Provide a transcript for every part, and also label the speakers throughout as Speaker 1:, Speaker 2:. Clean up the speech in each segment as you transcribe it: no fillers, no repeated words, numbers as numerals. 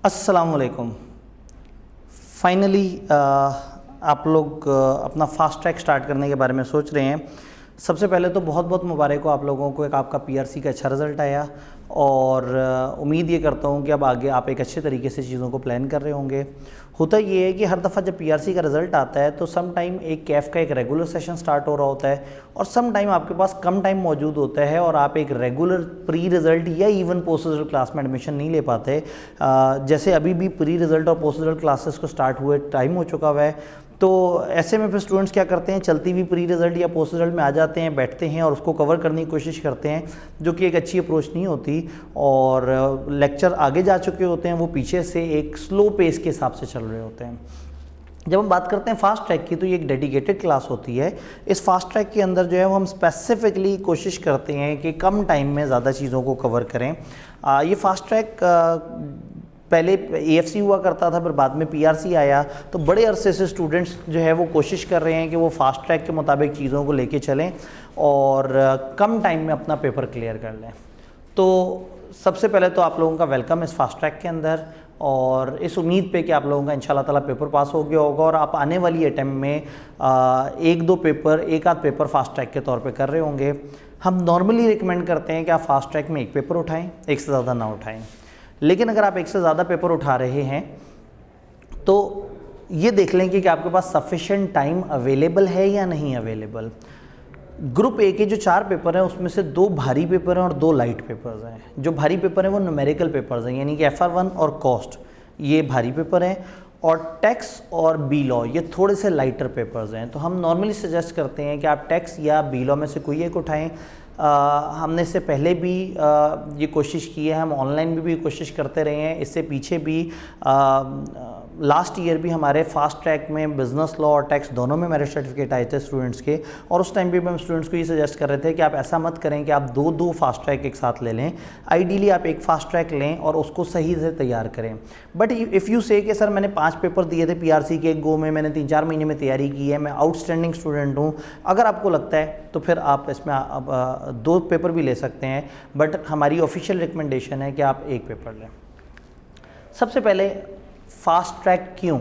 Speaker 1: अस्सलाम वालेकुम। फाइनली आप लोग अपना फास्ट ट्रैक स्टार्ट करने के बारे में सोच रहे हैं। सबसे पहले तो बहुत बहुत मुबारक हो आप लोगों को, एक आपका पीआरसी का अच्छा रिज़ल्ट आया और उम्मीद ये करता हूँ कि अब आगे आप एक अच्छे तरीके से चीज़ों को प्लान कर रहे होंगे। होता ये है कि हर दफ़ा जब पीआरसी का रिज़ल्ट आता है तो सम टाइम एक कैफ़ का एक रेगुलर सेशन स्टार्ट हो रहा होता है और सम टाइम आपके पास कम टाइम मौजूद होता है और आप एक रेगुलर प्री रिज़ल्ट या इवन पोस्ट रिज़ल्ट क्लास में एडमिशन नहीं ले पाते। जैसे अभी भी प्री रिज़ल्ट और पोस्ट रिज़ल्ट क्लासेस को स्टार्ट हुए टाइम हो चुका हुआ है, तो ऐसे में फिर स्टूडेंट्स क्या करते हैं, चलती हुई प्री रिज़ल्ट या पोस्ट रिज़ल्ट में आ जाते हैं, बैठते हैं और उसको कवर करने की कोशिश करते हैं, जो कि एक अच्छी अप्रोच नहीं होती। और लेक्चर आगे जा चुके होते हैं, वो पीछे से एक स्लो पेस के हिसाब से चल रहे होते हैं। जब हम बात करते हैं फास्ट ट्रैक की, तो ये एक डेडिकेटेड क्लास होती है। इस फास्ट ट्रैक के अंदर जो है वो हम स्पेसिफिकली कोशिश करते हैं कि कम टाइम में ज़्यादा चीज़ों को कवर करें। ये फास्ट ट्रैक पहले एएफसी हुआ करता था, फिर बाद में पीआरसी आया, तो बड़े अरसे से स्टूडेंट्स जो है वो कोशिश कर रहे हैं कि वो फास्ट ट्रैक के मुताबिक चीज़ों को लेके चलें और कम टाइम में अपना पेपर क्लियर कर लें। तो सबसे पहले तो आप लोगों का वेलकम इस फास्ट ट्रैक के अंदर, और इस उम्मीद पे कि आप लोगों का इंशाल्लाह ताला पेपर पास हो गया होगा और आप आने वाली अटैम्प्ट में एक आध पेपर फास्ट ट्रैक के तौर पे कर रहे होंगे। हम नॉर्मली रिकमेंड करते हैं कि आप फास्ट ट्रैक में एक पेपर उठाएं, एक से ज़्यादा ना उठाएं। लेकिन अगर आप एक से ज़्यादा पेपर उठा रहे हैं तो ये देख लें कि आपके पास सफिशेंट टाइम अवेलेबल है या नहीं अवेलेबल। ग्रुप ए के जो 4 पेपर हैं उसमें से 2 भारी पेपर हैं और 2 लाइट पेपर्स हैं। जो भारी पेपर हैं वो न्यूमेरिकल पेपर्स हैं, यानी कि FR1 और कॉस्ट, ये भारी पेपर हैं, और टैक्स और बी लॉ ये थोड़े से लाइटर पेपर्स हैं। तो हम नॉर्मली सजेस्ट करते हैं कि आप टैक्स या बी लॉ में से कोई एक उठाएं। हमने इससे पहले भी ये कोशिश की है, हम ऑनलाइन भी कोशिश करते रहे हैं, इससे पीछे भी लास्ट ईयर भी हमारे फास्ट ट्रैक में बिज़नेस लॉ और टैक्स दोनों में मेरिट सर्टिफिकेट आए थे स्टूडेंट्स के। और उस टाइम भी हम स्टूडेंट्स को ये सजेस्ट कर रहे थे कि आप ऐसा मत करें कि आप दो फास्ट ट्रैक एक साथ ले लें। आइडियली आप एक फास्ट ट्रैक लें और उसको सही से तैयार करें। बट इफ़ यू से कि सर मैंने 5 पेपर दिए थे पीआरसी के, गो में मैंने 3-4 महीने में तैयारी की है, मैं आउटस्टैंडिंग स्टूडेंट हूँ, अगर आपको लगता है तो फिर आप इसमें 2 पेपर भी ले सकते हैं। बट हमारी ऑफिशियल रिकमेंडेशन है कि आप एक पेपर लें। सबसे पहले फास्ट ट्रैक क्यों,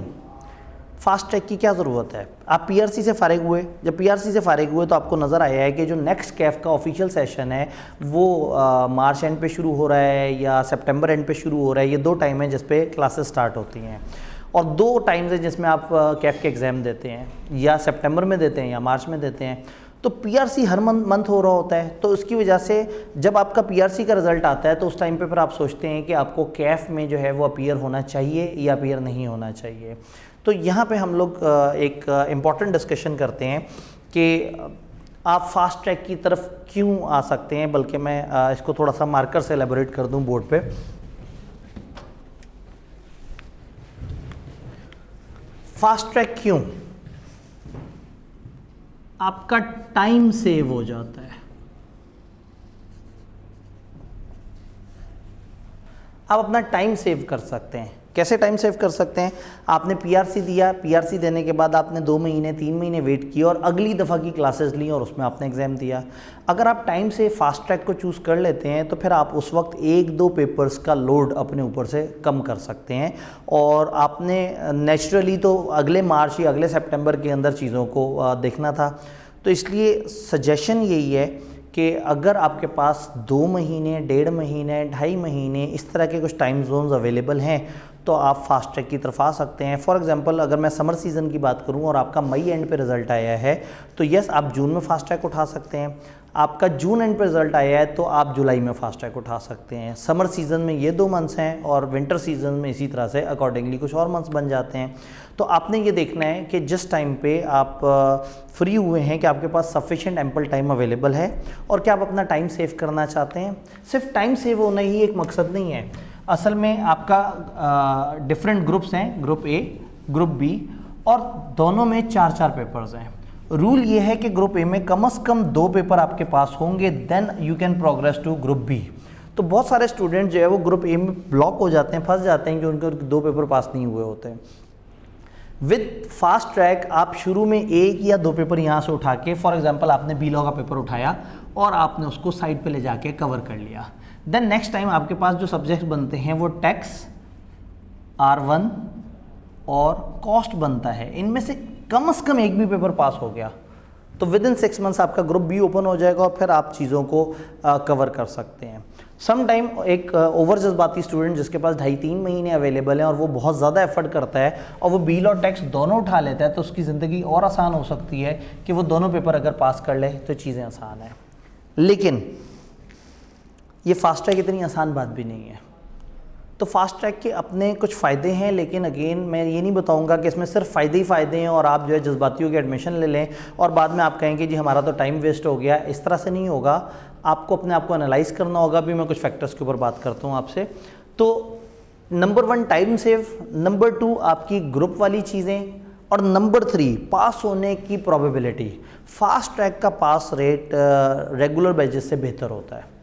Speaker 1: फास्ट ट्रैक की क्या ज़रूरत है। आप पीआरसी से फ़ारिग हुए, जब पीआरसी से फ़ारिग हुए तो आपको नज़र आया है कि जो नेक्स्ट कैफ का ऑफिशियल सेशन है वो मार्च एंड पे शुरू हो रहा है या सितंबर एंड पे शुरू हो रहा है। ये 2 टाइम है जिस पे क्लासेस स्टार्ट होती हैं और 2 टाइम्स है जिसमें आप कैफ के एग्ज़ाम देते हैं, या सितंबर में देते हैं या मार्च में देते हैं। तो पीआरसी हर मंथ हो रहा होता है, तो उसकी वजह से जब आपका पीआरसी का रिज़ल्ट आता है तो उस टाइम पे फिर आप सोचते हैं कि आपको कैफ में जो है वो अपीयर होना चाहिए या अपीयर नहीं होना चाहिए। तो यहाँ पे हम लोग एक इम्पॉर्टेंट डिस्कशन करते हैं कि आप फास्ट ट्रैक की तरफ क्यों आ सकते हैं। बल्कि मैं इसको थोड़ा सा मार्कर से एलेबोरेट कर दूँ बोर्ड पे। फास्ट ट्रैक क्यों, आपका टाइम सेव हो जाता है। आप अपना टाइम सेव कर सकते हैं। कैसे टाइम सेव कर सकते हैं, आपने पीआरसी दिया, पीआरसी देने के बाद आपने 2 महीने 3 महीने वेट किया और अगली दफ़ा की क्लासेस ली और उसमें आपने एग्ज़ाम दिया। अगर आप टाइम से फास्ट ट्रैक को चूज़ कर लेते हैं तो फिर आप उस वक्त 1-2 पेपर्स का लोड अपने ऊपर से कम कर सकते हैं और आपने नेचुरली तो अगले मार्च या अगले सितंबर के अंदर चीज़ों को देखना था। तो इसलिए सजेशन यही है कि अगर आपके पास 2 महीने, 1.5 महीने, 2.5 महीने इस तरह के कुछ टाइम जोन्स अवेलेबल हैं तो आप फास्ट ट्रैक की तरफ आ सकते हैं। फॉर एग्जांपल अगर मैं समर सीज़न की बात करूं और आपका मई एंड पे रिज़ल्ट आया है तो यस आप जून में फास्ट ट्रैक उठा सकते हैं। आपका जून एंड पे रिज़ल्ट आया है तो आप जुलाई में फास्ट ट्रैक उठा सकते हैं। समर सीज़न में ये 2 मंथ्स हैं और विंटर सीज़न में इसी तरह से अकॉर्डिंगली कुछ और मंथ्स बन जाते हैं। तो आपने ये देखना है कि जिस टाइम पे आप फ्री हुए हैं कि आपके पास सफिशिएंट एम्पल टाइम अवेलेबल है और क्या आप अपना टाइम सेव करना चाहते हैं। सिर्फ टाइम सेव होना ही एक मकसद नहीं है, असल में आपका डिफरेंट ग्रुप्स हैं, ग्रुप ए, ग्रुप बी, और दोनों में 4-4 पेपर्स हैं। रूल ये है कि ग्रुप ए में कम से कम 2 पेपर आपके पास होंगे, then you can progress to group B. तो बहुत सारे स्टूडेंट जो है वो ग्रुप ए में ब्लॉक हो जाते हैं, फंस जाते हैं कि उनके 2 पेपर पास नहीं हुए होते हैं। विद फास्ट ट्रैक आप शुरू में 1 या 2 पेपर यहाँ से उठा के, फॉर एग्जांपल आपने बी लॉ का पेपर उठाया और आपने उसको साइड पे ले जाके कवर कर लिया। देन नेक्स्ट टाइम आपके पास जो सब्जेक्ट्स बनते हैं वो टैक्स, R1 और कॉस्ट बनता है, इनमें से कम एक भी पेपर पास हो गया तो विद इन 6 मंथ्स आपका ग्रुप बी ओपन हो जाएगा और फिर आप चीज़ों को कवर कर सकते हैं। सम टाइम एक ओवर जज्बाती स्टूडेंट जिसके पास 2.5-3 महीने अवेलेबल हैं और वो बहुत ज़्यादा एफर्ट करता है और वो बील और टैक्स दोनों उठा लेता है, तो उसकी ज़िंदगी और आसान हो सकती है कि वो दोनों पेपर अगर पास कर ले तो चीज़ें आसान हैं। लेकिन ये फास्ट ट्रैक इतनी आसान बात भी नहीं है। तो फास्ट ट्रैक के अपने कुछ फ़ायदे हैं, लेकिन अगेन मैं ये नहीं बताऊंगा कि इसमें सिर्फ फ़ायदे ही फ़ायदे हैं और आप जो है जज्बातियों की एडमिशन ले लें और बाद में आप कहेंगे जी हमारा तो टाइम वेस्ट हो गया। इस तरह से नहीं होगा, आपको अपने आप को एनालाइज करना होगा। भी मैं कुछ फैक्टर्स के ऊपर बात करता हूँ आपसे। तो नंबर 1 टाइम सेव, नंबर 2 आपकी ग्रुप वाली चीज़ें, और नंबर 3 पास होने की प्रोबेबिलिटी। फास्ट ट्रैक का पास रेट रेगुलर बैचेस से बेहतर होता है।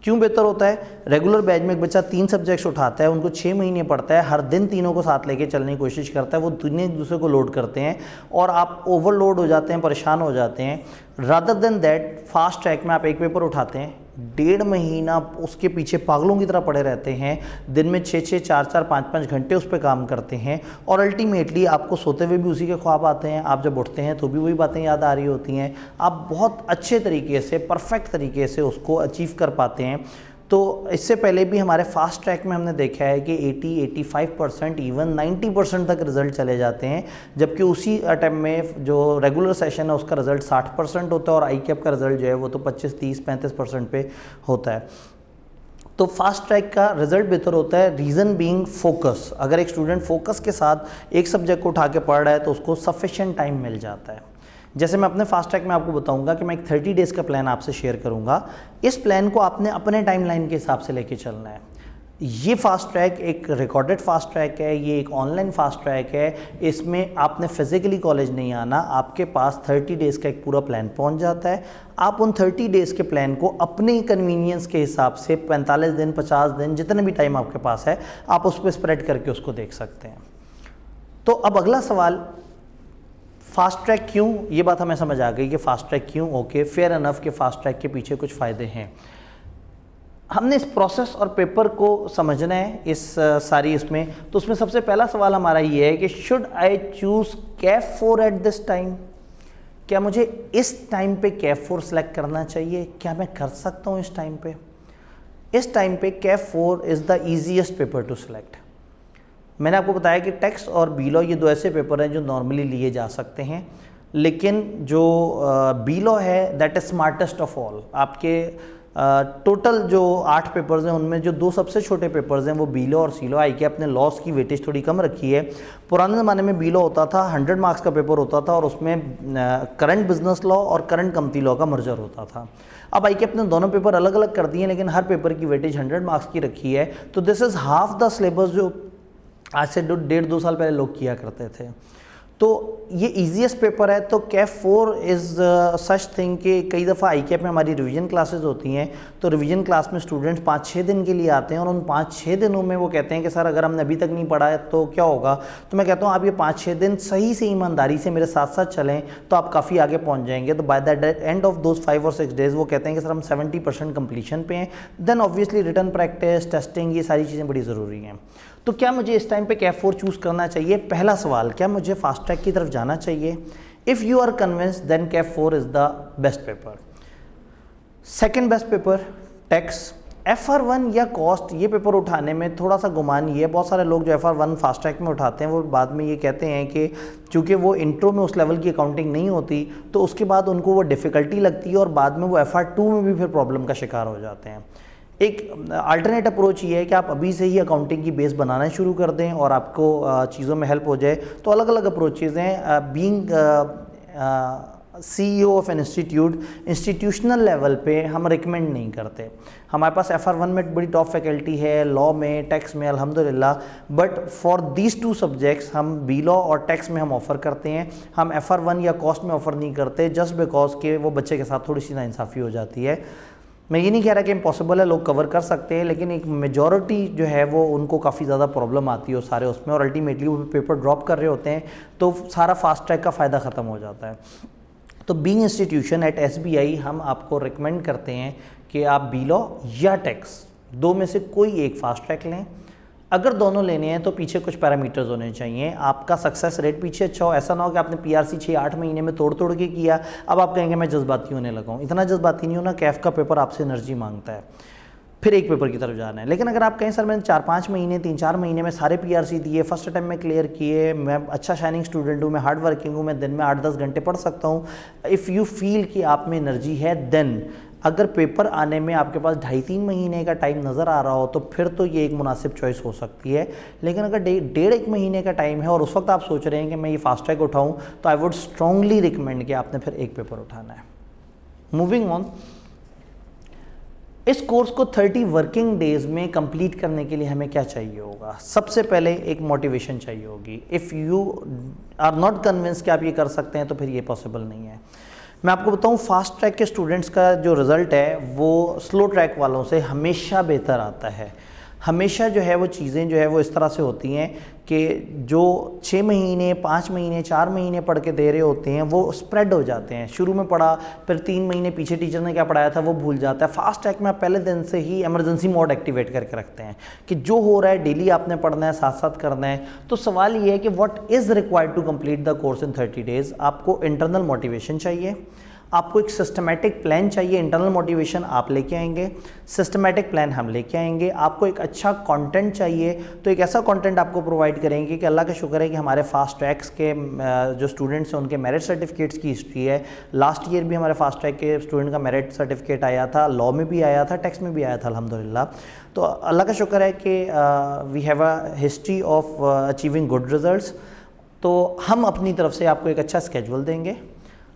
Speaker 1: क्यों बेहतर होता है? रेगुलर बैच में एक बच्चा 3 सब्जेक्ट्स उठाता है, उनको 6 महीने पढ़ता है, हर दिन तीनों को साथ लेके चलने की कोशिश करता है, वो तीनों एक दूसरे को लोड करते हैं और आप ओवरलोड हो जाते हैं, परेशान हो जाते हैं। Rather than that fast track में आप एक पेपर उठाते हैं, 1.5 महीना उसके पीछे पागलों की तरह पड़े रहते हैं, दिन में 6-6, 4-4, 5-5 घंटे उस पर काम करते हैं और अल्टीमेटली आपको सोते हुए भी उसी के ख्वाब आते हैं, आप जब उठते हैं तो भी वही बातें याद आ रही होती हैं। आप बहुत अच्छे तरीके से, परफेक्ट तरीके से उसको अचीव कर पाते हैं। तो इससे पहले भी हमारे फास्ट ट्रैक में हमने देखा है कि 80-85%, इवन 90% तक रिज़ल्ट चले जाते हैं, जबकि उसी अटैम्प्ट में जो रेगुलर सेशन है उसका रिज़ल्ट 60% होता है और आई कैप का रिज़ल्ट जो है वो तो 25-30-35% पे होता है। तो फास्ट ट्रैक का रिजल्ट बेहतर होता है। Reason being focus. अगर एक स्टूडेंट फोकस के साथ एक सब्जेक्ट को उठा के पढ़ रहा है तो उसको सफिशिएंट टाइम मिल जाता है। जैसे मैं अपने फास्ट ट्रैक में आपको बताऊंगा कि मैं एक 30 डेज़ का प्लान आपसे शेयर करूंगा। इस प्लान को आपने अपने टाइमलाइन के हिसाब से लेके चलना है। ये फास्ट ट्रैक एक रिकॉर्डेड फास्ट ट्रैक है, ये एक ऑनलाइन फास्ट ट्रैक है। इसमें आपने फिजिकली कॉलेज नहीं आना, आपके पास 30 डेज़ का एक पूरा प्लान पहुंच जाता है। आप उन 30 डेज़ के प्लान को अपने कन्वीनियंस के हिसाब से 45 दिन, 50 दिन, जितने भी टाइम आपके पास है, आप उस पर स्प्रेड करके उसको देख सकते हैं। तो अब अगला सवाल, फास्ट ट्रैक क्यों? ये बात हमें समझ आ गई कि फास्ट ट्रैक क्यों। ओके, फेयर इनफ कि फास्ट ट्रैक के पीछे कुछ फ़ायदे हैं। हमने इस प्रोसेस और पेपर को समझना है इस सारी इसमें। तो उसमें सबसे पहला सवाल हमारा ये है कि should I choose Kaif 4 at this time? क्या मुझे इस टाइम पे कैफ 4 सेलेक्ट करना चाहिए? क्या मैं कर सकता हूँ इस टाइम पे? इस टाइम पे Kaif 4 is the easiest paper two select. मैंने आपको बताया कि टैक्स और बी लॉ ये 2 ऐसे पेपर हैं जो नॉर्मली लिए जा सकते हैं, लेकिन जो बी लॉ है that is smartest of all. आपके टोटल जो 8 पेपर्स हैं उनमें जो 2 सबसे छोटे पेपर्स हैं वो बी लॉ और सी लॉ। आई के अपने लॉस की वेटेज थोड़ी कम रखी है। पुराने ज़माने में बी लॉ होता था, 100 मार्क्स का पेपर होता था और उसमें करंट बिजनेस लॉ और करंट कंपनी लॉ का मर्जर होता था। अब आई के अपने दोनों पेपर अलग अलग कर दिए, लेकिन हर पेपर की वेटेज 100 मार्क्स की रखी है। तो this is half the syllabus जो आज से 1.5-2 साल पहले लोग किया करते थे। तो ये ईजीएस्ट पेपर है। तो कैफ 4 इज़ सच थिंग कि कई दफ़ा आई कैप में हमारी रिवीजन क्लासेस होती हैं, तो रिवीजन क्लास में स्टूडेंट्स 5-6 दिन के लिए आते हैं और उन 5-6 दिनों में वो कहते हैं कि सर अगर हमने अभी तक नहीं पढ़ा है तो क्या होगा? तो मैं कहता हूँ आप ये 5-6 दिन सही से ईमानदारी से मेरे साथ साथ चलें तो आप काफ़ी आगे पहुँच जाएंगे। तो bye the end of those 5 और 6 डेज़ वो कहते हैं कि सर हम 70% कंप्लीशन पे हैं। Then obviously return practice, testing, ये सारी चीज़ें बड़ी ज़रूरी हैं। तो क्या मुझे इस टाइम पे कैफ 4 चूज़ करना चाहिए? पहला सवाल, क्या मुझे फास्ट ट्रैक की तरफ जाना चाहिए? If you are convinced then CAF 4 is the best paper. Second best paper tax. FR1 या कॉस्ट, ये पेपर उठाने में थोड़ा सा गुमान ये है, बहुत सारे लोग जो FR1 फास्ट ट्रैक में उठाते हैं वो बाद में ये कहते हैं कि चूँकि वो इंट्रो में उस लेवल की अकाउंटिंग नहीं होती तो उसके बाद उनको वो डिफ़िकल्टी लगती है और बाद में वो FR2 में भी फिर प्रॉब्लम का शिकार हो जाते हैं। एक अल्टरनेट अप्रोच ये है कि आप अभी से ही अकाउंटिंग की बेस बनाना शुरू कर दें और आपको चीज़ों में हेल्प हो जाए। तो अलग अलग अप्रोचेज़ हैं। Being CEO of an institutional level पे हम रिकमेंड नहीं करते। हमारे पास FR1 में बड़ी टॉप फैकल्टी है, लॉ में, टैक्स में अल्हम्दुलिल्लाह, बट फॉर दीज 2 सब्जेक्ट्स हम बी लॉ और टैक्स में हम ऑफ़र करते हैं। हम FR1 या कॉस्ट में ऑफ़र नहीं करते जस्ट बिकॉज के वो बच्चे के साथ थोड़ी सी नाइंसाफ़ी हो जाती है। मैं ये नहीं कह रहा कि इम्पॉसिबल है, लोग कवर कर सकते हैं, लेकिन एक मेजॉरिटी जो है वो उनको काफ़ी ज़्यादा प्रॉब्लम आती है सारे उसमें और अल्टीमेटली वो पेपर ड्रॉप कर रहे होते हैं तो सारा फास्ट ट्रैक का फ़ायदा ख़त्म हो जाता है। तो बीइंग इंस्टीट्यूशन एट SBI हम आपको रिकमेंड करते हैं कि आप बी लॉ या टैक्स 2 में से कोई एक फास्ट ट्रैक लें। अगर दोनों लेने हैं तो पीछे कुछ पैरामीटर्स होने चाहिए, आपका सक्सेस रेट पीछे अच्छा हो। ऐसा ना हो कि आपने पीआरसी 6-8 महीने में तोड़ तोड़ के किया, अब आप कहेंगे मैं जज्बाती होने लगा हूँ। इतना जज्बाती नहीं होना, कैफ का पेपर आपसे एनर्जी मांगता है, फिर एक पेपर की तरफ जाना है। लेकिन अगर आप कहें सर मैंने 4-5 महीने 3-4 महीने में सारे पीआरसी दिए, फर्स्ट अटैम्प्ट में क्लियर किए, मैं अच्छा शाइनिंग स्टूडेंट हूँ, मैं हार्ड वर्किंग हूँ, मैं दिन में 8-10 घंटे पढ़ सकता हूँ, इफ़ यू फील कि आप में एनर्जी है, देन अगर पेपर आने में आपके पास 2.5-3 महीने का टाइम नज़र आ रहा हो तो फिर तो ये एक मुनासिब चॉइस हो सकती है। लेकिन अगर 1.5-1 महीने का टाइम है और उस वक्त आप सोच रहे हैं कि मैं ये फास्ट ट्रैक उठाऊं, तो आई वुड स्ट्रांगली रिकमेंड कि आपने फिर एक पेपर उठाना है। मूविंग ऑन, इस कोर्स को 30 वर्किंग डेज में कंप्लीट करने के लिए हमें क्या चाहिए होगा? सबसे पहले एक मोटिवेशन चाहिए होगी। If you are not convince कि आप ये कर सकते हैं तो फिर ये पॉसिबल नहीं है। मैं आपको बताऊं, फास्ट ट्रैक के स्टूडेंट्स का जो रिज़ल्ट है वो स्लो ट्रैक वालों से हमेशा बेहतर आता है। हमेशा जो है वो चीज़ें जो है वो इस तरह से होती हैं कि जो 6 महीने 5 महीने 4 महीने पढ़ के दे रहे होते हैं वो स्प्रेड हो जाते हैं। शुरू में पढ़ा, फिर 3 महीने पीछे टीचर ने क्या पढ़ाया था वो भूल जाता है। फास्ट ट्रैक में आप पहले दिन से ही इमरजेंसी मोड एक्टिवेट करके रखते हैं कि जो हो रहा है डेली आपने पढ़ना है, साथ साथ करना है। तो सवाल ये है कि what is required to complete the course in 30 days. आपको इंटरनल मोटिवेशन चाहिए, आपको एक सिस्टमेटिक प्लान चाहिए। इंटरनल मोटिवेशन आप लेके आएंगे, सिस्टमेटिक प्लान हम लेके आएंगे। आपको एक अच्छा कंटेंट चाहिए, तो एक ऐसा कंटेंट आपको प्रोवाइड करेंगे कि अल्लाह का शुक्र है कि हमारे फास्ट ट्रैक्स के जो स्टूडेंट्स हैं उनके मेरिट सर्टिफिकेट्स की हिस्ट्री है। लास्ट ईयर भी हमारे फास्ट ट्रैक के स्टूडेंट का मेरिट सर्टिफिकेट आया था, लॉ में भी आया था, टैक्स में भी आया था अल्हम्दुलिल्लाह। तो अल्लाह का शुक्र है कि we have a history of achieving good results. तो हम अपनी तरफ से आपको एक अच्छा स्केड्यूल देंगे,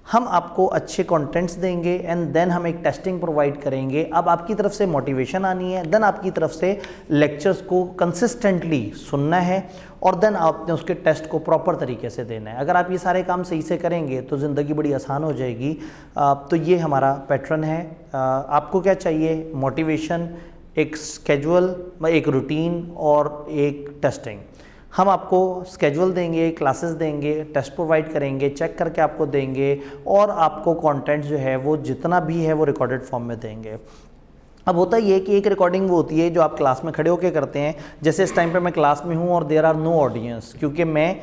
Speaker 1: हम आपको अच्छे कंटेंट्स देंगे एंड देन हम एक टेस्टिंग प्रोवाइड करेंगे। अब आपकी तरफ से मोटिवेशन आनी है, देन आपकी तरफ से लेक्चर्स को कंसिस्टेंटली सुनना है और देन आपने उसके टेस्ट को प्रॉपर तरीके से देना है। अगर आप ये सारे काम सही से करेंगे तो ज़िंदगी बड़ी आसान हो जाएगी। तो ये हमारा पैटर्न है। आपको क्या चाहिए? मोटिवेशन, एक स्केड्यूल, एक रूटीन और एक टेस्टिंग। हम आपको स्केड्यूल देंगे, क्लासेस देंगे, टेस्ट प्रोवाइड करेंगे, चेक करके आपको देंगे और आपको कंटेंट जो है वो जितना भी है वो रिकॉर्डेड फॉर्म में देंगे। अब होता ये कि एक रिकॉर्डिंग वो होती है जो आप क्लास में खड़े होकर करते हैं। जैसे इस टाइम पे मैं क्लास में हूँ और देयर आर नो ऑडियंस, क्योंकि मैं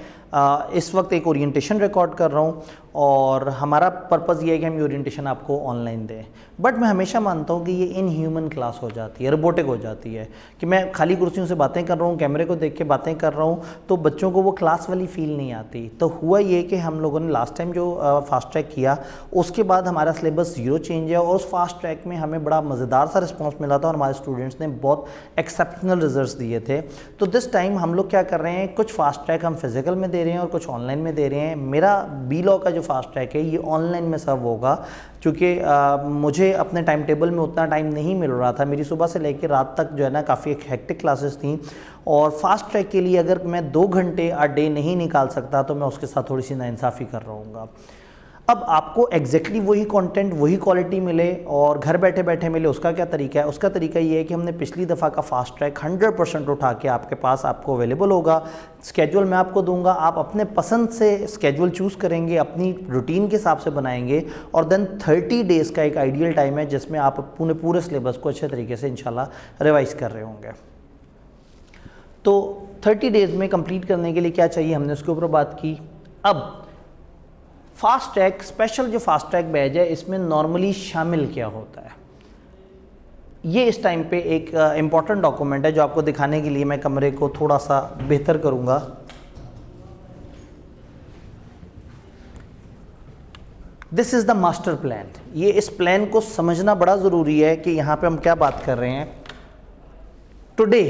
Speaker 1: इस वक्त एक ओरिएंटेशन रिकॉर्ड कर रहा हूँ और हमारा पर्पज़ ये है कि हम ये ओरिएंटेशन आपको ऑनलाइन दें। बट मैं हमेशा मानता हूँ कि ये इनह्यूमन क्लास हो जाती है, रोबोटिक हो जाती है कि मैं खाली कुर्सियों से बातें कर रहा हूँ, कैमरे को देख के बातें कर रहा हूँ, तो बच्चों को वो क्लास वाली फील नहीं आती। तो हुआ ये कि हम लोगों ने लास्ट टाइम जो फास्ट ट्रैक किया उसके बाद हमारा सिलेबस 0 चेंज है और उस फास्ट ट्रैक में हमें बड़ा मज़ेदार सा रिस्पॉन्स मिला था और हमारे स्टूडेंट्स ने बहुत एक्सेप्शनल रिजल्ट्स दिए थे। तो दिस टाइम हम लोग क्या कर रहे हैं, कुछ फास्ट ट्रैक हम फिजिकल में दे रहे हैं और कुछ ऑनलाइन में दे रहे हैं। मेरा बी लॉ का जो फास्ट ट्रैक है ये ऑनलाइन में सर्व होगा, क्योंकि मुझे अपने टाइम टेबल में उतना टाइम नहीं मिल रहा था। मेरी सुबह से लेकर रात तक जो है ना काफ़ी हेक्टिक क्लासेस थी और फास्ट ट्रैक के लिए अगर मैं 2 घंटे अ डे नहीं निकाल सकता तो मैं उसके साथ थोड़ी सी नाइंसाफ़ी कर रहा हूँगा। अब आपको एग्जैक्टली वही कंटेंट, वही क्वालिटी मिले और घर बैठे बैठे मिले, उसका क्या तरीका है? उसका तरीका ये है कि हमने पिछली दफ़ा का फास्ट ट्रैक 100% उठा के आपके पास आपको अवेलेबल होगा। स्केड्यूल मैं आपको दूंगा, आप अपने पसंद से स्केड्यूल चूज़ करेंगे, अपनी रूटीन के हिसाब से बनाएंगे और देन 30 डेज़ का एक आइडियल टाइम है जिसमें आप पूरे सिलेबस को अच्छे तरीके से इंशाल्लाह रिवाइज़ कर रहे होंगे। तो 30 डेज़ में कंप्लीट करने के लिए क्या चाहिए, हमने उसके ऊपर बात की। अब फास्ट ट्रैक, स्पेशल जो फास्ट ट्रैक बैच है, इसमें नॉर्मली शामिल क्या होता है, ये इस टाइम पे एक इम्पॉर्टेंट डॉक्यूमेंट है जो आपको दिखाने के लिए मैं कमरे को थोड़ा सा बेहतर करूँगा। This is the master plan. ये इस प्लान को समझना बड़ा ज़रूरी है कि यहाँ पे हम क्या बात कर रहे हैं। Today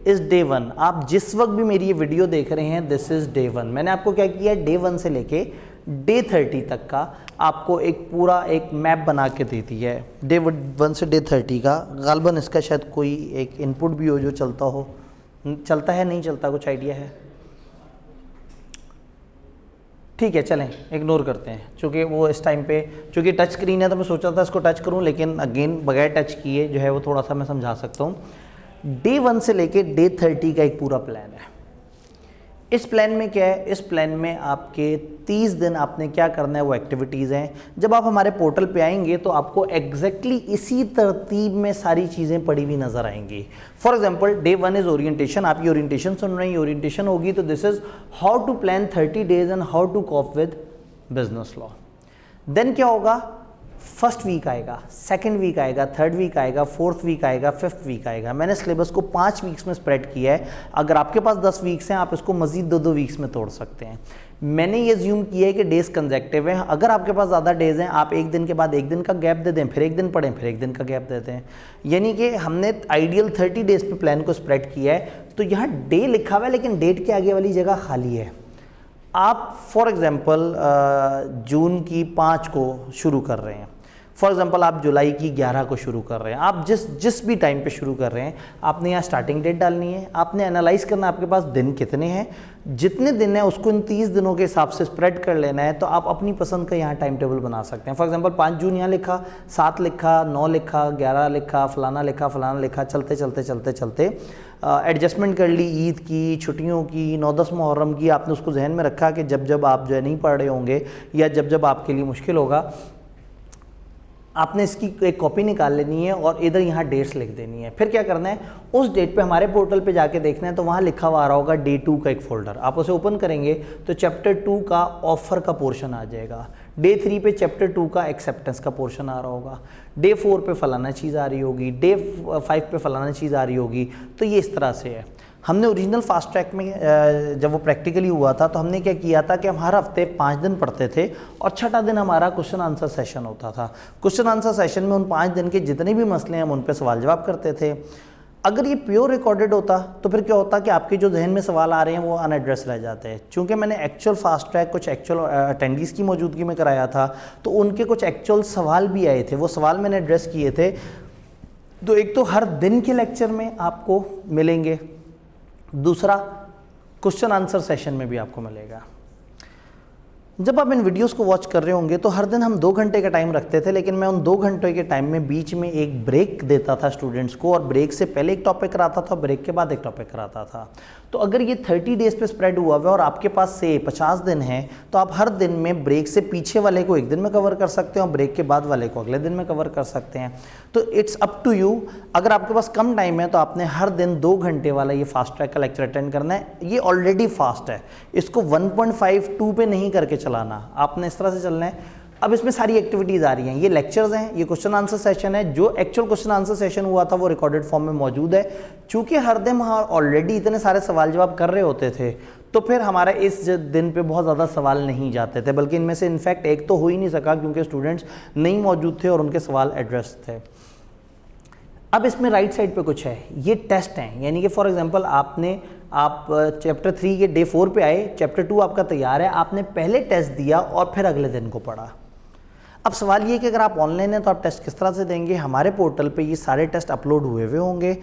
Speaker 1: is day 1। आप जिस वक्त भी मेरी ये वीडियो देख रहे हैं, दिस इज़ डे 1। मैंने आपको क्या किया, डे 1 से लेके डे 30 तक का आपको एक पूरा एक मैप बना के दे दी है। डे 1 से डे 30 का गालबन इसका शायद कोई एक इनपुट भी हो जो चलता हो, चलता है नहीं चलता, कुछ आइडिया है? ठीक है, चलें इग्नोर करते हैं, चूँकि वो इस टाइम पे चूँकि टच स्क्रीन है तो मैं सोचा था इसको टच करूँ, लेकिन अगेन बगैर टच किए जो है वो थोड़ा सा मैं समझा सकता हूँ। डे 1 से लेके डे 30 का एक पूरा प्लान है। इस प्लान में क्या है, इस प्लान में आपके 30 दिन आपने क्या करना है वो एक्टिविटीज़ हैं। जब आप हमारे पोर्टल पे आएंगे तो आपको एग्जैक्टली इसी तरतीब में सारी चीज़ें पड़ी हुई नज़र आएंगी। For example day 1 is orientation, आप ये ओरिएंटेशन सुन रहे हैं, ओरिएंटेशन होगी तो this is how to plan 30 days and how to cope with business law. Then क्या होगा, फर्स्ट वीक आएगा, सेकंड वीक आएगा, थर्ड वीक आएगा, फोर्थ वीक आएगा, फिफ्थ वीक आएगा। मैंने सिलेबस को 5 वीक्स में स्प्रेड किया है। अगर आपके पास 10 वीक्स हैं आप इसको मजीद 2-2 वीक्स में तोड़ सकते हैं। मैंने ये ज्यूम किया है कि डेज कंजेक्टिव हैं। अगर आपके पास ज़्यादा डेज हैं आप एक दिन के बाद एक दिन का गैप दे दें, फिर एक दिन पढ़ें, फिर एक दिन का गैप देते हैं। यानी कि हमने आइडियल 30 डेज पे प्लान को स्प्रेड किया है। तो यहाँ डे लिखा हुआ है लेकिन डेट के आगे वाली जगह खाली है। आप फॉर एग्जांपल जून की 5 को शुरू कर रहे हैं, फॉर एग्जांपल आप जुलाई की 11 को शुरू कर रहे हैं, आप जिस भी टाइम पे शुरू कर रहे हैं आपने यहाँ स्टार्टिंग डेट डालनी है। आपने एनालाइज करना आपके पास दिन कितने हैं, जितने दिन है उसको इन 30 दिनों के हिसाब से स्प्रेड कर लेना है। तो आप अपनी पसंद का यहाँ टाइम टेबल बना सकते हैं। फॉर एग्जांपल 5 जून यहाँ लिखा, 7 लिखा, 9 लिखा, 11 लिखा, फलाना लिखा, चलते चलते एडजस्टमेंट कर ली ईद की, छुट्टियों की, 9-10 मुहर्रम की। आपने उसको जहन में रखा कि जब आप जो है नहीं पढ़ रहे होंगे या जब आपके लिए मुश्किल होगा, आपने इसकी एक कॉपी निकाल लेनी है और इधर यहाँ डेट्स लिख देनी है। फिर क्या करना है, उस डेट पे हमारे पोर्टल पे जाके देखना है तो वहाँ लिखा हुआ आ रहा होगा डे 2 का एक फोल्डर। आप उसे ओपन करेंगे तो चैप्टर 2 का ऑफर का पोर्शन आ जाएगा। डे 3 पे चैप्टर 2 का एक्सेप्टेंस का पोर्शन आ रहा होगा। डे 4 पे फलाना चीज़ आ रही होगी, डे 5 पे फलाना चीज़ आ रही होगी। तो ये इस तरह से है। हमने ओरिजिनल फास्ट ट्रैक में जब वो प्रैक्टिकली हुआ था तो हमने क्या किया था कि हम हर हफ्ते 5 दिन पढ़ते थे और छठा दिन हमारा क्वेश्चन आंसर सेशन होता था। क्वेश्चन आंसर सेशन में उन 5 दिन के जितने भी मसले हैं हम उन पर सवाल जवाब करते थे। अगर ये प्योर रिकॉर्डेड होता तो फिर क्या होता कि आपके जो जहन में सवाल आ रहे हैं वो अनएड्रेस रह जाते हैं। चूँकि मैंने एक्चुअल फास्ट ट्रैक कुछ एक्चुअल अटेंडीज़ की मौजूदगी में कराया था तो उनके कुछ एक्चुअल सवाल भी आए थे, वो सवाल मैंने एड्रेस किए थे। तो एक तो हर दिन के लेक्चर में आपको मिलेंगे, दूसरा क्वेश्चन आंसर सेशन में भी आपको मिलेगा। जब आप इन वीडियोस को वॉच कर रहे होंगे तो हर दिन हम 2 घंटे का टाइम रखते थे, लेकिन मैं उन 2 घंटे के टाइम में बीच में एक ब्रेक देता था स्टूडेंट्स को, और ब्रेक से पहले एक टॉपिक कराता था, ब्रेक के बाद एक टॉपिक कराता था। तो अगर ये 30 डेज पे स्प्रेड हुआ हुआ और आपके पास से 50 दिन हैं तो आप हर दिन में ब्रेक से पीछे वाले को एक दिन में कवर कर सकते हैं और ब्रेक के बाद वाले को अगले दिन में कवर कर सकते हैं। तो इट्स अप टू यू। अगर आपके पास कम टाइम है तो आपने हर दिन 2 घंटे वाला ये फास्ट ट्रैक का लेक्चर अटेंड करना है। ये ऑलरेडी फास्ट है, इसको 1.52 पे नहीं करके चलाना, आपने इस तरह से चलना है। अब इसमें सारी एक्टिविटीज़ आ रही हैं, ये लेक्चर्स हैं, ये क्वेश्चन आंसर सेशन है। जो एक्चुअल क्वेश्चन आंसर सेशन हुआ था वो रिकॉर्डेड फॉर्म में मौजूद है। चूँकि हर दिन हम ऑलरेडी इतने सारे सवाल जवाब कर रहे होते थे तो फिर हमारा इस दिन पे बहुत ज़्यादा सवाल नहीं जाते थे, बल्कि इनमें से इनफैक्ट एक तो हो ही नहीं सका क्योंकि स्टूडेंट्स नहीं मौजूद थे और उनके सवाल एड्रेस थे। अब इसमें राइट साइड पे कुछ है, ये टेस्ट हैं। यानी कि फॉर एग्जांपल आप चैप्टर 3 के डे 4 पे आए, चैप्टर 2 आपका तैयार है, आपने पहले टेस्ट दिया और फिर अगले दिन को पढ़ा। अब सवाल ये कि अगर आप ऑनलाइन हैं तो आप टेस्ट किस तरह से देंगे। हमारे पोर्टल पे ये सारे टेस्ट अपलोड हुए होंगे।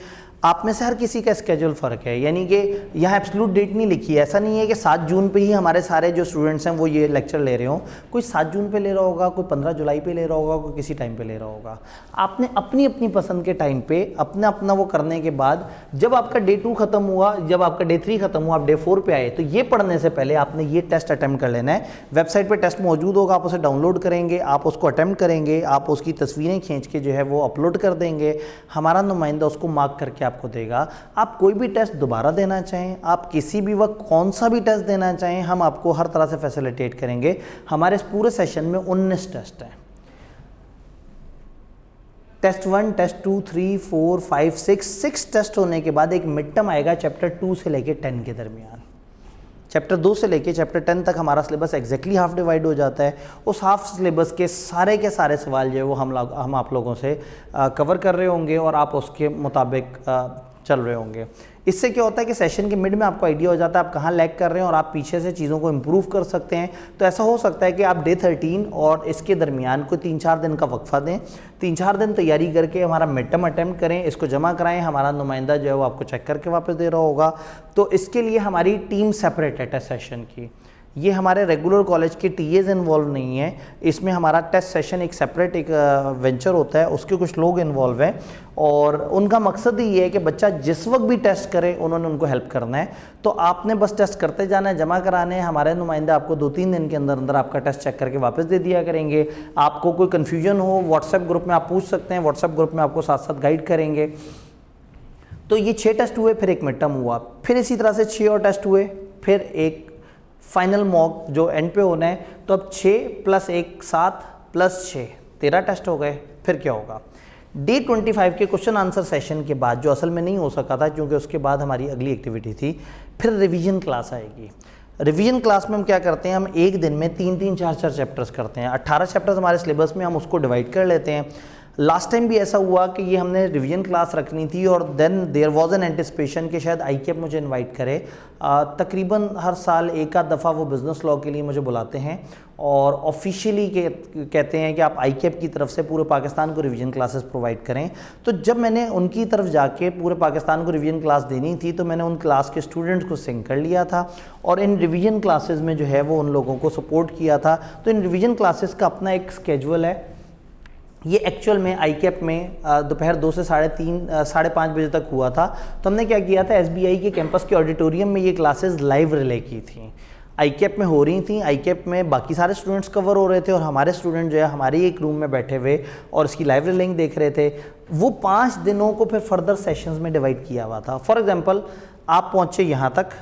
Speaker 1: आप में से हर किसी का स्केड्यूल फ़र्क है, यानी कि यहाँ एब्सोल्यूट डेट नहीं लिखी है। ऐसा नहीं है कि 7 जून पे ही हमारे सारे जो स्टूडेंट्स हैं वो ये लेक्चर ले रहे हों। कोई 7 जून पे ले रहा होगा, कोई 15 जुलाई पे ले रहा होगा, कोई किसी टाइम पे ले रहा होगा। आपने अपनी अपनी पसंद के टाइम पे अपना वो करने के बाद जब आपका डे 2 ख़त्म हुआ, जब आपका डे 3 ख़त्म हुआ, आप डे 4 पे आए तो ये पढ़ने से पहले आपने ये टेस्ट अटैम्प्ट कर लेना है। वेबसाइट पर टेस्ट मौजूद होगा, आप उसे डाउनलोड करेंगे, आप उसको अटैम्प्ट करेंगे, आप उसकी तस्वीरें खींच के जो है वो अपलोड कर देंगे। हमारा नुमाइंदा उसको मार्क करके आपको देगा। आप कोई भी टेस्ट दोबारा देना चाहें, आप किसी भी वक्त कौन सा भी टेस्ट देना चाहें, हम आपको हर तरह से फैसिलिटेट करेंगे। हमारे इस पूरे सेशन में 19 टेस्ट हैं। टेस्ट 1, टेस्ट 2, 3, 4, 5, 6 टेस्ट होने के बाद एक मिड टर्म आएगा चैप्टर 2 से लेके 10 के दरमियान। चैप्टर 2 से लेके चैप्टर 10 तक हमारा सिलेबस एग्जैक्टली हाफ डिवाइड हो जाता है। उस हाफ सिलेबस के सारे सवाल जो है वो हम आप लोगों से कवर कर रहे होंगे और आप उसके मुताबिक चल रहे होंगे। इससे क्या होता है कि सेशन के मिड में आपको आइडिया हो जाता है आप कहाँ लैग कर रहे हैं और आप पीछे से चीज़ों को इम्प्रूव कर सकते हैं। तो ऐसा हो सकता है कि आप डे 13 और इसके दरमियान को 3-4 दिन का वक्फा दें, 3-4 दिन तैयारी करके हमारा मिड टर्म अटैम्प्ट करें, इसको जमा कराएं। हमारा नुमाइंदा जो है वो आपको चेक करके वापस दे रहा होगा। तो इसके लिए हमारी टीम सेपरेट है टेस्ट सेशन की। ये हमारे रेगुलर कॉलेज के टीएज इन्वॉल्व नहीं है, इसमें हमारा टेस्ट सेशन एक सेपरेट एक वेंचर होता है, उसके कुछ लोग इन्वॉल्व हैं और उनका मकसद ही ये है कि बच्चा जिस वक्त भी टेस्ट करे उन्होंने उनको हेल्प करना है। तो आपने बस टेस्ट करते जाना है, जमा कराने हैं, हमारे नुमाइंदा आपको 2-3 दिन के अंदर अंदर आपका टेस्ट चेक करके वापस दे दिया करेंगे। आपको कोई कन्फ्यूजन हो व्हाट्सएप ग्रुप में आप पूछ सकते हैं, व्हाट्सएप ग्रुप में आपको साथ साथ गाइड करेंगे। तो ये 6 टेस्ट हुए, फिर एक मिड टर्म हुआ, फिर इसी तरह से 6 और टेस्ट हुए, फिर एक फाइनल मॉक जो एंड पे होना है। तो अब 6 + 1 7 + 6 13 टेस्ट हो गए। फिर क्या होगा, डे 25 के क्वेश्चन आंसर सेशन के बाद, जो असल में नहीं हो सका था क्योंकि उसके बाद हमारी अगली एक्टिविटी थी, फिर रिवीजन क्लास आएगी। रिवीजन क्लास में हम क्या करते हैं, हम एक दिन में 3-3 4-4 चैप्टर्स करते हैं। 18 चैप्टर्स हमारे सिलेबस में, हम उसको डिवाइड कर लेते हैं। लास्ट टाइम भी ऐसा हुआ कि ये हमने रिवीजन क्लास रखनी थी और then there was an anticipation कि शायद आईकेप मुझे इनवाइट करे। तकरीबन हर साल एक आध दफ़ा वो बिज़नेस लॉ के लिए मुझे बुलाते हैं और ऑफिशियली कहते हैं कि आप आईकेप की तरफ से पूरे पाकिस्तान को रिवीजन क्लासेस प्रोवाइड करें। तो जब मैंने उनकी तरफ जाके पूरे पाकिस्तान को रिवीजन क्लास देनी थी तो मैंने उन क्लास के स्टूडेंट्स को सिंक कर लिया था और इन रिवीजन क्लासेस में जो है वो उन लोगों को सपोर्ट किया था। तो इन रिवीजन क्लासेस का अपना एक स्केजुअल है। ये एक्चुअल में आईकेप में दोपहर 2 से 3:30 साढ़े 5 बजे तक हुआ था। तो हमने क्या किया था, एसबीआई के कैंपस के ऑडिटोरियम में ये क्लासेस लाइव रिले की थी। आईकेप में हो रही थी, आईकेप में बाकी सारे स्टूडेंट्स कवर हो रहे थे और हमारे स्टूडेंट जो है हमारे एक रूम में बैठे हुए और इसकी लाइव रिलेइंग देख रहे थे। वो 5 दिनों को फिर फर्दर सेशंस में डिवाइड किया हुआ था। फॉर एग्जांपल, आप पहुँचे यहाँ तक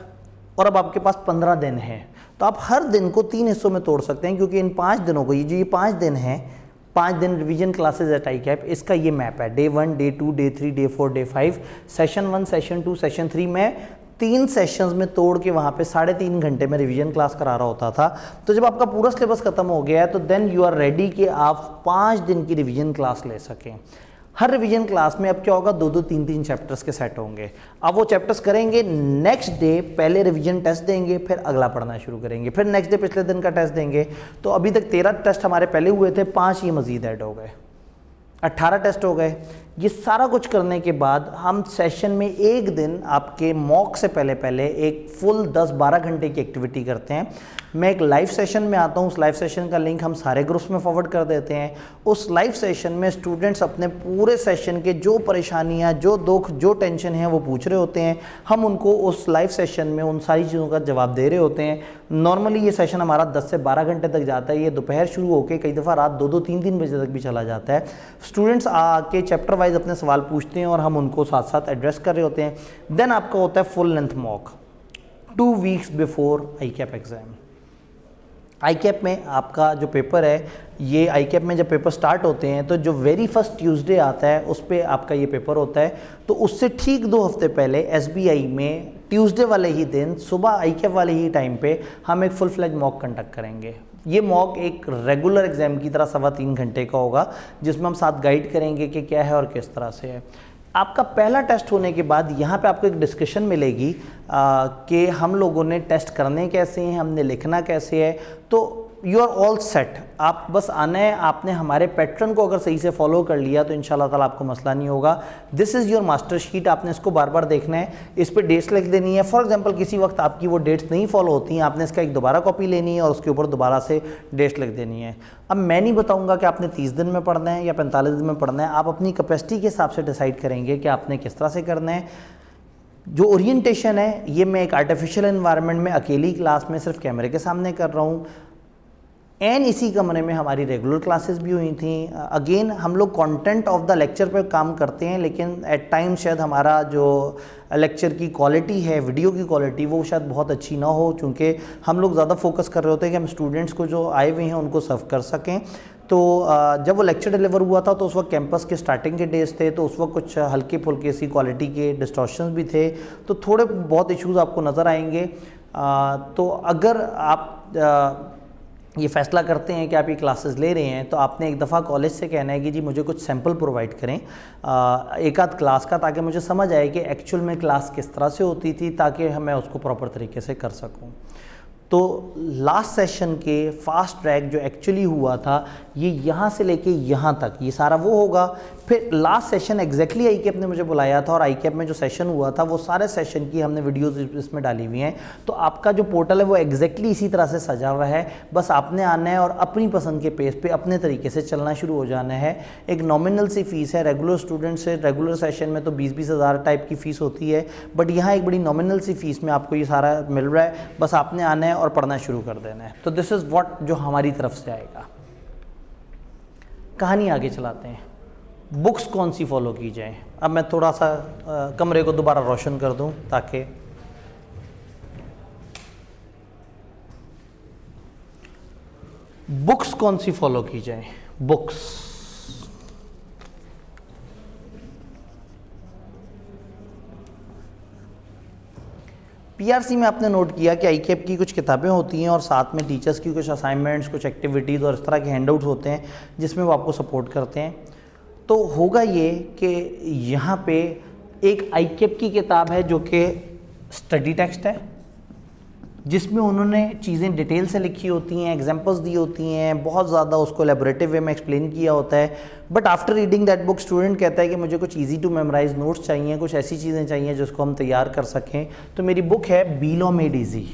Speaker 1: और अब आपके पास 15 दिन हैं, तो आप हर दिन को 3 हिस्सों में तोड़ सकते हैं क्योंकि इन 5 दिनों को, ये 5 दिन हैं, 5 दिन रिवीजन क्लासेस एट आईकेप, इसका ये मैप है। Day 1, day 2, day 3, day 4, day 5, session 1, session 2, session 3 में 3 सेशंस में तोड़ के वहाँ पे 3.5 घंटे में रिवीजन क्लास करा रहा होता था। तो जब आपका पूरा सिलेबस खत्म हो गया है तो देन यू आर रेडी कि आप 5 दिन की रिवीजन क्लास ले सकें। हर रिवीजन क्लास में अब क्या होगा, 2-2, 3-3 चैप्टर्स के सेट होंगे। अब वो चैप्टर्स करेंगे, नेक्स्ट डे पहले रिवीजन टेस्ट देंगे, फिर अगला पढ़ना शुरू करेंगे, फिर नेक्स्ट डे पिछले दिन का टेस्ट देंगे। तो अभी तक 13 टेस्ट हमारे पहले हुए थे, 5 ये मजीद ऐड हो गए, 18 टेस्ट हो गए। ये सारा कुछ करने के बाद हम सेशन में एक दिन आपके मॉक से पहले एक फुल 10-12 घंटे की एक्टिविटी करते हैं। मैं एक लाइव सेशन में आता हूँ, उस लाइव सेशन का लिंक हम सारे ग्रुप्स में फॉरवर्ड कर देते हैं। उस लाइव सेशन में स्टूडेंट्स अपने पूरे सेशन के जो परेशानियाँ, जो दुख, जो टेंशन है वो पूछ रहे होते हैं। हम उनको उस लाइव सेशन में उन सारी चीज़ों का जवाब दे रहे होते हैं। नॉर्मली ये सेशन हमारा 10 से 12 घंटे तक जाता है। ये दोपहर शुरू होकर कई दफ़ा रात 2-2, 3-3 बजे तक भी चला जाता है। स्टूडेंट्स आके चैप्टर वाइज अपने सवाल पूछते हैं और हम उनको साथ साथ एड्रेस कर रहे होते हैं। देन आपका होता है full length mock 2 weeks before ICAP exam. ICAP में आपका जो पेपर है, ये आईकेप में जब पेपर स्टार्ट होते हैं तो जो वेरी फर्स्ट ट्यूसडे आता है उस पर आपका ये पेपर होता है। तो उससे ठीक 2 हफ्ते पहले एसबीआई में ट्यूसडे वाले ही दिन सुबह आईकेप वाले ही टाइम पे हम एक फुल फ्लेज मॉक कंडक्ट करेंगे। ये मॉक एक रेगुलर एग्जाम की तरह 3.25 घंटे का होगा, जिसमें हम साथ गाइड करेंगे कि क्या है और किस तरह से है। आपका पहला टेस्ट होने के बाद यहाँ पे आपको एक डिस्कशन मिलेगी कि हम लोगों ने टेस्ट करने कैसे हैं, हमने लिखना कैसे है। तो यू आर ऑल सेट, आप बस आना है। आपने हमारे पैटर्न को अगर सही से फॉलो कर लिया तो इंशाल्लाह ताला आपको मसला नहीं होगा। This is your master sheet, आपने इसको बार बार देखना है, इस पर डेट्स लिख देनी है। फॉर एग्जांपल किसी वक्त आपकी वो डेट्स नहीं फॉलो होती हैं, आपने इसका एक दोबारा कॉपी लेनी है और उसके ऊपर दोबारा से डेट्स लिख देनी है। अब मैं नहीं बताऊंगा कि आपने 30 दिन में पढ़ना है या 45 दिन में पढ़ना है, आप अपनी कैपेसिटी के हिसाब से डिसाइड करेंगे कि आपने किस तरह से करना है। जो ओरिएंटेशन है ये मैं एक आर्टिफिशियल एनवायरनमेंट में अकेली क्लास में सिर्फ कैमरे के सामने कर रहा हूँ। इसी कमरे में हमारी रेगुलर क्लासेस भी हुई थी। अगेन हम लोग कंटेंट ऑफ द लेक्चर पे काम करते हैं, लेकिन एट टाइम शायद हमारा जो लेक्चर की क्वालिटी है, वीडियो की क्वालिटी, वो शायद बहुत अच्छी ना हो, क्योंकि हम लोग ज़्यादा फोकस कर रहे होते हैं कि हम स्टूडेंट्स को जो आए हुए हैं उनको सर्व कर सकें। तो जब वो लेक्चर डिलीवर हुआ था तो उस वक्त कैंपस के स्टार्टिंग के डेज थे, तो उस वक्त कुछ हल्के फुल्के सी क्वालिटी के डिस्टॉर्शंस भी थे, तो थोड़े बहुत इश्यूज़ आपको नज़र आएंगे। तो अगर आप ये फ़ैसला करते हैं कि आप ये क्लासेस ले रहे हैं तो आपने एक दफ़ा कॉलेज से कहना है कि जी मुझे कुछ सैम्पल प्रोवाइड करें एक आध क्लास का, ताकि मुझे समझ आए कि एक्चुअल में क्लास किस तरह से होती थी, ताकि मैं उसको प्रॉपर तरीके से कर सकूं। तो लास्ट सेशन के फास्ट ट्रैक जो एक्चुअली हुआ था ये यहाँ से लेके यहाँ तक ये सारा वो होगा। फिर लास्ट सेशन एग्जैक्टली आईकेप ने मुझे बुलाया था और आईकेप में जो सेशन हुआ था वो सारे सेशन की हमने वीडियोस इसमें डाली हुई हैं। तो आपका जो पोर्टल है वो एग्जैक्टली इसी तरह से सजा हुआ है, बस आपने आना है और अपनी पसंद के पेज पे अपने तरीके से चलना शुरू हो जाना है। एक नॉमिनल सी फीस है, रेगुलर स्टूडेंट से रेगुलर सेशन में तो 20-20 हज़ार टाइप की फ़ीस होती है, बट यहाँ एक बड़ी नॉमिनल सी फीस में आपको ये सारा मिल रहा है, बस आपने आना है और पढ़ना शुरू कर देना है। तो दिस इज़ व्हाट जो हमारी तरफ से आएगा। कहानी आगे चलाते हैं, बुक्स कौन सी फॉलो की जाए। अब मैं थोड़ा सा कमरे को दोबारा रोशन कर दूं ताकि बुक्स कौन सी फॉलो की जाए। बुक्स पीआरसी में आपने नोट किया कि आईकेप की कुछ किताबें होती हैं और साथ में टीचर्स की कुछ असाइनमेंट्स, कुछ एक्टिविटीज़ और इस तरह के हैंडआउट्स होते हैं जिसमें वो आपको सपोर्ट करते हैं। तो होगा ये कि यहाँ पे एक आईकेप की किताब है जो कि स्टडी टेक्स्ट है, जिसमें उन्होंने चीज़ें डिटेल से लिखी होती हैं, एग्जांपल्स दी होती हैं, बहुत ज़्यादा उसको एलेबोरेटिव वे में एक्सप्लेन किया होता है। But after reading that book student कहता है कि मुझे कुछ इजी टू मेमोराइज नोट्स चाहिए, कुछ ऐसी चीज़ें चाहिए जिसको हम तैयार कर सकें। तो मेरी बुक है B law made easy,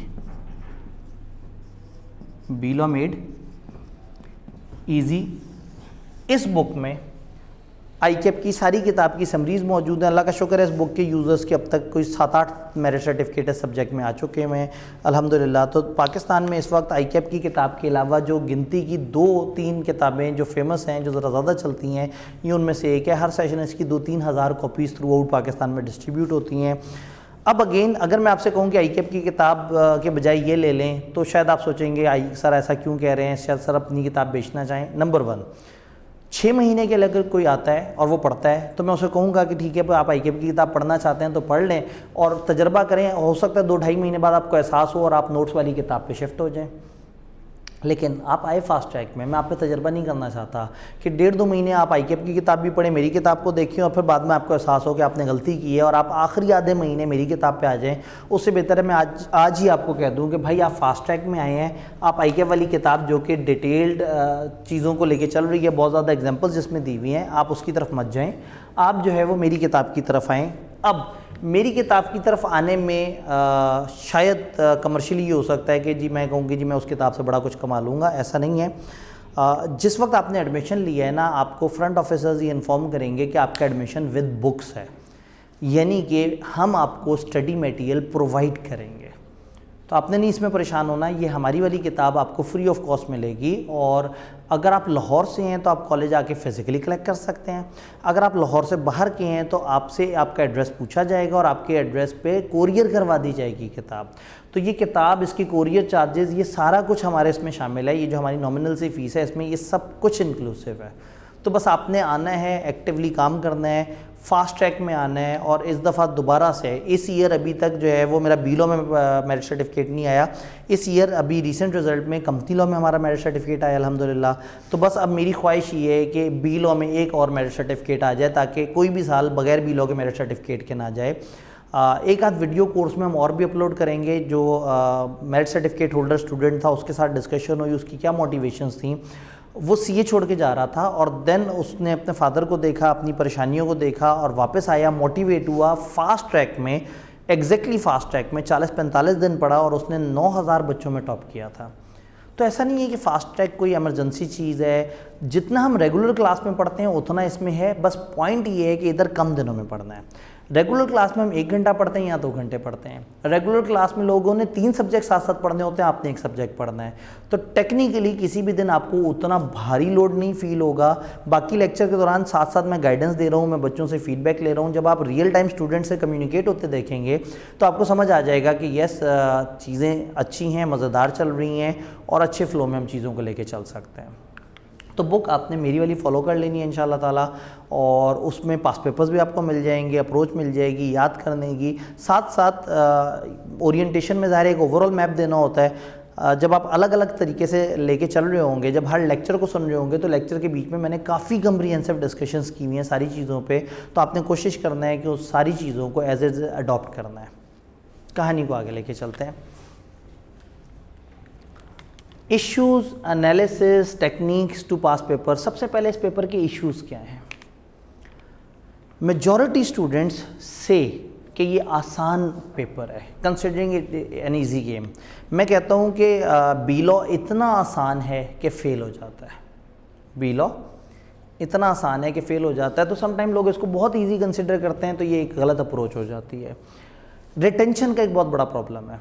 Speaker 1: B law made easy. इस बुक में आईकेप की सारी किताब की समरीज मौजूद है। अल्लाह का शुक्र है इस बुक के यूज़र्स के अब तक कोई 7-8 मेरिट सर्टिफिकेट इस सब्जेक्ट में आ चुके हैं अल्हम्दुलिल्लाह। तो पाकिस्तान में इस वक्त आईकेप की किताब के अलावा जो गिनती की 2-3 किताबें जो फेमस हैं, जो ज़रा ज़्यादा चलती हैं, ये उनमें से एक है। हर सेशन इसकी 2-3 हज़ार कॉपीज़ थ्रू आउट पाकिस्तान में डिस्ट्रीब्यूट होती हैं। अब अगेन अगर मैं आपसे कहूँ कि आईकेप की किताब के बजाय ये ले लें तो शायद आप सोचेंगे सर ऐसा क्यों कह रहे हैं, शायद सर अपनी किताब बेचना चाहें। नंबर 1, 6 महीने के लिए अगर कोई आता है और वो पढ़ता है तो मैं उसे कहूँगा कि ठीक है आप आईकेप की किताब पढ़ना चाहते हैं तो पढ़ लें और तजर्बा करें। हो सकता है 2-2.5 महीने बाद आपको एहसास हो और आप नोट्स वाली किताब पे शिफ्ट हो जाएं। लेकिन आप आए फास्ट ट्रैक में, मैं आप पे तजर्बा नहीं करना चाहता कि 1.5-2 महीने आप आईकेप की किताब भी पढ़ें, मेरी किताब को देखिए और फिर बाद में आपको एहसास हो कि आपने गलती की है और आप आखिरी आधे महीने मेरी किताब पे आ जाएं। उससे बेहतर है मैं आज ही आपको कह दूं कि भाई आप फास्ट ट्रैक में आए हैं, आप आईकेप वाली किताब जो कि डिटेल्ड चीज़ों को लेके चल रही है, बहुत ज़्यादा एग्जाम्पल्स जिसमें दी हुई हैं, आप उसकी तरफ मत जाएँ, आप जो है वो मेरी किताब की तरफ आएँ। अब मेरी किताब की तरफ आने में शायद कमर्शियली ये हो सकता है कि जी मैं कहूँ कि जी मैं उस किताब से बड़ा कुछ कमा लूँगा, ऐसा नहीं है। जिस वक्त आपने एडमिशन लिया है ना, आपको फ्रंट ऑफिसर्स ये इन्फॉर्म करेंगे कि आपका एडमिशन विद बुक्स है, यानी कि हम आपको स्टडी मटेरियल प्रोवाइड करेंगे। तो आपने नहीं इसमें परेशान होना, ये हमारी वाली किताब आपको फ्री ऑफ कॉस्ट मिलेगी। और अगर आप लाहौर से हैं तो आप कॉलेज आके फ़िज़िकली कलेक्ट कर सकते हैं। अगर आप लाहौर से बाहर के हैं तो आपसे आपका एड्रेस पूछा जाएगा और आपके एड्रेस पे कोरियर करवा दी जाएगी किताब। तो ये किताब, इसकी कोरियर चार्जेस, ये सारा कुछ हमारे इसमें शामिल है। ये जो हमारी नॉमिनल सी फ़ीस है इसमें ये सब कुछ इंक्लूसिव है। तो बस आपने आना है, एक्टिवली काम करना है, फास्ट ट्रैक में आना है। और इस दफ़ा दोबारा से इस ईयर अभी तक जो है वो मेरा बी लॉ में मेरिट सर्टिफिकेट नहीं आया, इस ईयर अभी रिसेंट रिज़ल्ट में कंपनी लॉ में हमारा मेरिट सर्टिफिकेट आया अल्हम्दुलिल्लाह। तो बस अब मेरी ख्वाहिश ये है कि बी लॉ में एक और मेरिट सर्टिफिकेट आ जाए ताकि कोई भी साल बगैर बी लॉ के मेरिट सर्टिफिकेट के ना जाए। एक आध वीडियो कोर्स में हम और भी अपलोड करेंगे। जो मेरिट सर्टिफिकेट होल्डर स्टूडेंट था उसके साथ डिस्कशन हुई, उसकी क्या मोटिवेशंस थी। वो सीए छोड़ के जा रहा था और देन उसने अपने फादर को देखा, अपनी परेशानियों को देखा और वापस आया, मोटिवेट हुआ, फास्ट ट्रैक में, एग्जैक्टली फास्ट ट्रैक में 40-45 दिन पढ़ा और उसने 9000 बच्चों में टॉप किया था। तो ऐसा नहीं है कि फ़ास्ट ट्रैक कोई इमरजेंसी चीज़ है, जितना हम रेगुलर क्लास में पढ़ते हैं उतना इसमें है। बस पॉइंट ये है कि इधर कम दिनों में पढ़ना है। रेगुलर क्लास में हम 1 घंटा पढ़ते हैं या 2 घंटे पढ़ते हैं। रेगुलर क्लास में लोगों ने 3 सब्जेक्ट साथ साथ पढ़ने होते हैं, आपने 1 सब्जेक्ट पढ़ना है। तो टेक्निकली किसी भी दिन आपको उतना भारी लोड नहीं फील होगा। बाकी लेक्चर के दौरान साथ साथ मैं गाइडेंस दे रहा हूँ, मैं बच्चों से फीडबैक ले रहा हूँ। जब आप रियल टाइम स्टूडेंट से कम्युनिकेट होते देखेंगे तो आपको समझ आ जाएगा कि यस चीज़ें अच्छी हैं, मज़ेदार चल रही हैं और अच्छे फ्लो में हम चीज़ों को लेके चल सकते हैं। तो बुक आपने मेरी वाली फॉलो कर लेनी है इंशाल्लाह ताला, और उसमें पास पेपर्स भी आपको मिल जाएंगे, अप्रोच मिल जाएगी याद करने की। साथ साथ ओरिएंटेशन में ज़ाहिर एक ओवरऑल मैप देना होता है। जब आप अलग अलग तरीके से लेके चल रहे होंगे, जब हर लेक्चर को सुन रहे होंगे, तो लेक्चर के बीच में मैंने काफ़ी कम्प्रीहेंसिव डिस्कशंस की हुई हैं सारी चीज़ों पे। तो आपने कोशिश करना है कि उस सारी चीज़ों को एज एज अडॉप्ट करना है। कहानी को आगे लेके चलते हैं। Issues, analysis, techniques to pass paper. सबसे पहले इस पेपर के इश्यूज क्या हैं? मेजॉरिटी स्टूडेंट्स से कि ये आसान पेपर है, considering it an easy game. मैं कहता हूँ कि बी लॉ इतना आसान है कि फ़ेल हो जाता है। बी लॉ इतना आसान है कि फ़ेल हो जाता है, तो समटाइम लोग इसको बहुत इजी कंसिडर करते हैं, तो ये एक गलत अप्रोच हो जाती है। रिटेंशन का एक बहुत बड़ा प्रॉब्लम है,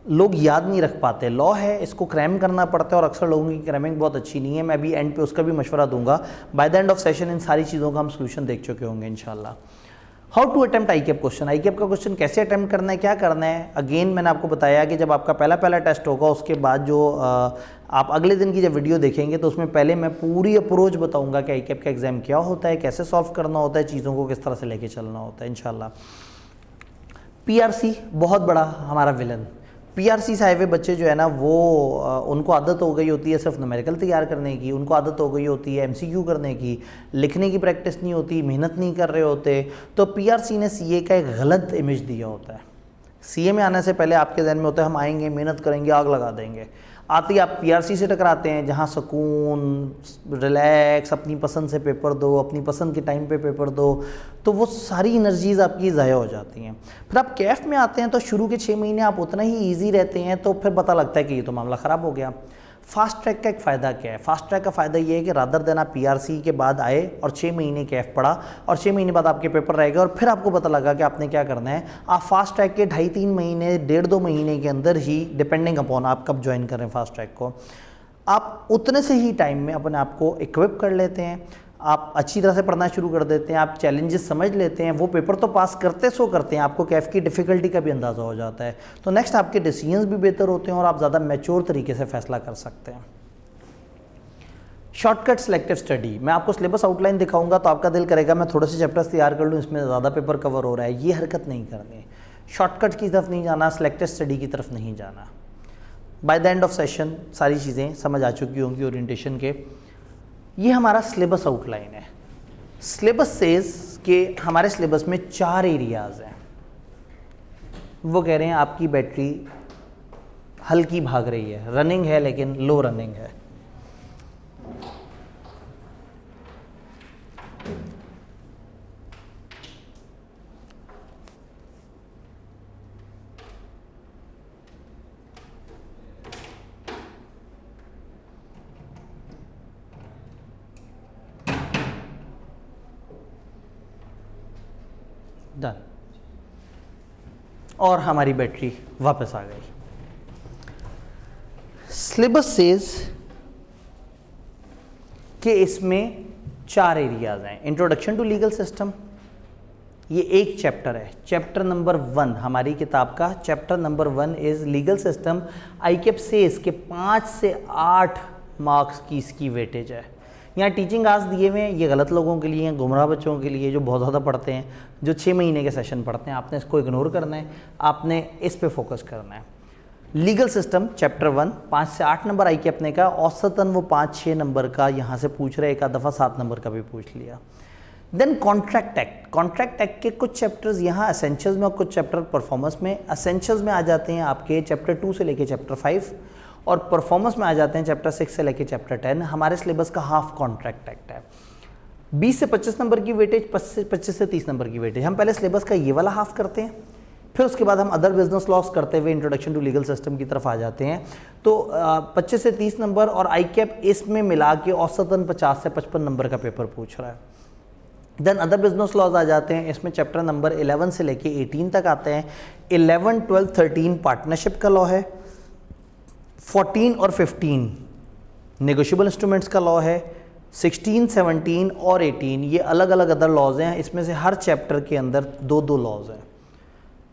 Speaker 1: लोग याद नहीं रख पाते। लॉ है, इसको क्रैम करना पड़ता है और अक्सर लोगों की क्रैमिंग बहुत अच्छी नहीं है। मैं भी एंड पे उसका भी मशवरा दूंगा। By the end of session इन सारी चीज़ों का हम सोल्यूशन देख चुके होंगे इंशाल्लाह। How to attempt ICAP question. ICAP का क्वेश्चन कैसे अटेम्प्ट करना है, क्या करना है। अगेन मैंने आपको बताया कि जब आपका पहला टेस्ट होगा, उसके बाद जो आप अगले दिन की जब वीडियो देखेंगे तो उसमें पहले मैं पूरी अप्रोच बताऊंगा कि आई कैप का एग्ज़ाम क्या होता है, कैसे सॉल्व करना होता है, चीज़ों को किस तरह से लेके चलना होता है इंशाल्लाह। पीआरसी बहुत बड़ा हमारा विलन। पीआरसी से आए हुए बच्चे जो है ना, वो उनको आदत हो गई होती है सिर्फ न्यूमेरिकल तैयार करने की, उनको आदत हो गई होती है एमसीक्यू करने की, लिखने की प्रैक्टिस नहीं होती, मेहनत नहीं कर रहे होते। तो पीआरसी ने सीए का एक गलत इमेज दिया होता है। सीए में आने से पहले आपके जहन में होता है हम आएंगे, मेहनत करेंगे, आग लगा देंगे। आते ही आप पीआरसी से टकराते हैं, जहाँ सुकून, रिलैक्स, अपनी पसंद से पेपर दो, अपनी पसंद के टाइम पे पेपर दो, तो वो सारी एनर्जीज़ आपकी ज़ाया हो जाती हैं। फिर आप कैफ में आते हैं तो शुरू के 6 महीने आप उतना ही ईजी रहते हैं, तो फिर पता लगता है कि ये तो मामला ख़राब हो गया। फास्ट ट्रैक का एक फ़ायदा क्या है? फास्ट ट्रैक का फ़ायदा ये है कि रादर देन आप पीआरसी के बाद आए और 6 महीने कैफ पढ़ा और 6 महीने बाद आपके पेपर रह गए और फिर आपको पता लगा कि आपने क्या करना है, आप फास्ट ट्रैक के 2.5-3 महीने, 1.5-2 महीने के अंदर ही, डिपेंडिंग अपॉन आप कब ज्वाइन कर रहे हैं फास्ट ट्रैक को, आप उतने से ही टाइम में अपने आप को इक्विप कर लेते हैं, आप अच्छी तरह से पढ़ना शुरू कर देते हैं, आप चैलेंजेस समझ लेते हैं, वो पेपर तो पास करते सो करते हैं, आपको कैफ की डिफ़िकल्टी का भी अंदाज़ा हो जाता है। तो नेक्स्ट आपके डिसीजंस भी बेहतर होते हैं और आप ज़्यादा मैच्योर तरीके से फैसला कर सकते हैं। शॉर्टकट सिलेक्टिव स्टडी, मैं आपको सिलेबस आउटलाइन दिखाऊंगा तो आपका दिल करेगा मैं थोड़े से चैप्टर्स तैयार कर लूँ, इसमें ज़्यादा पेपर कवर हो रहा है। ये हरकत नहीं करनी, शॉर्टकट की तरफ नहीं जाना, सिलेक्टिव स्टडी की तरफ नहीं जाना। Bye the end of session सारी चीज़ें समझ आ चुकी होंगी ओरिएंटेशन के। ये हमारा सिलेबस आउटलाइन है। सिलेबस सेज के हमारे सिलेबस में 4 एरियाज़ हैं। वो कह रहे हैं आपकी बैटरी हल्की भाग रही है, रनिंग है लेकिन लो रनिंग है। डन, और हमारी बैटरी वापस आ गई। सिलेबस सेज कि इसमें 4 एरियाज हैं। इंट्रोडक्शन टू लीगल सिस्टम, ये एक चैप्टर है, चैप्टर नंबर 1 हमारी किताब का। Chapter number 1 is legal system. I cap से इसके 5 से 8 मार्क्स की इसकी वेटेज है। यहाँ टीचिंग आवर्स दिए हुए हैं, ये गलत लोगों के लिए हैं, गुमराह बच्चों के लिए जो बहुत ज़्यादा पढ़ते हैं, जो 6 महीने के सेशन पढ़ते हैं। आपने इसको इग्नोर करना है, आपने इस पे फोकस करना है। लीगल सिस्टम चैप्टर 1 5 से 8 नंबर आई कैप ने का, औसतन वो 5-6 नंबर का यहाँ से पूछ रहे, एक आध दफ़ा 7 नंबर का भी पूछ लिया। Then contract act, contract act के कुछ चैप्टर्स यहाँ असेंशियल्स में और कुछ चैप्टर परफॉर्मेंस में। असेंशियल्स में आ जाते हैं आपके चैप्टर 2 से लेके चैप्टर 5 और परफॉर्मेंस में आ जाते हैं चैप्टर 6 से लेके चैप्टर 10। हमारे सिलेबस का हाफ कॉन्ट्रैक्ट एक्ट है। 20 से 25 नंबर की वेटेज, 25 से 30 नंबर की वेटेज। हम पहले सिलेबस का ये वाला हाफ करते हैं, फिर उसके बाद हम अदर बिजनेस लॉस करते हुए इंट्रोडक्शन टू लीगल सिस्टम की तरफ आ जाते हैं। तो 25 से 30 नंबर और आई कैप इसमें मिला के औसतन 50 से 55 नंबर का पेपर पूछ रहा है। देन अदर बिजनेस लॉज आ जाते हैं, इसमें चैप्टर नंबर 11 से लेके 18 तक आते हैं। 11, 12, 13 पार्टनरशिप का लॉ है, 14 और 15 नेगोशिएबल इंस्ट्रूमेंट्स का लॉ है, 16, 17 और 18 ये अलग अलग अदर लॉज हैं। इसमें से हर चैप्टर के अंदर 2-2 लॉज हैं।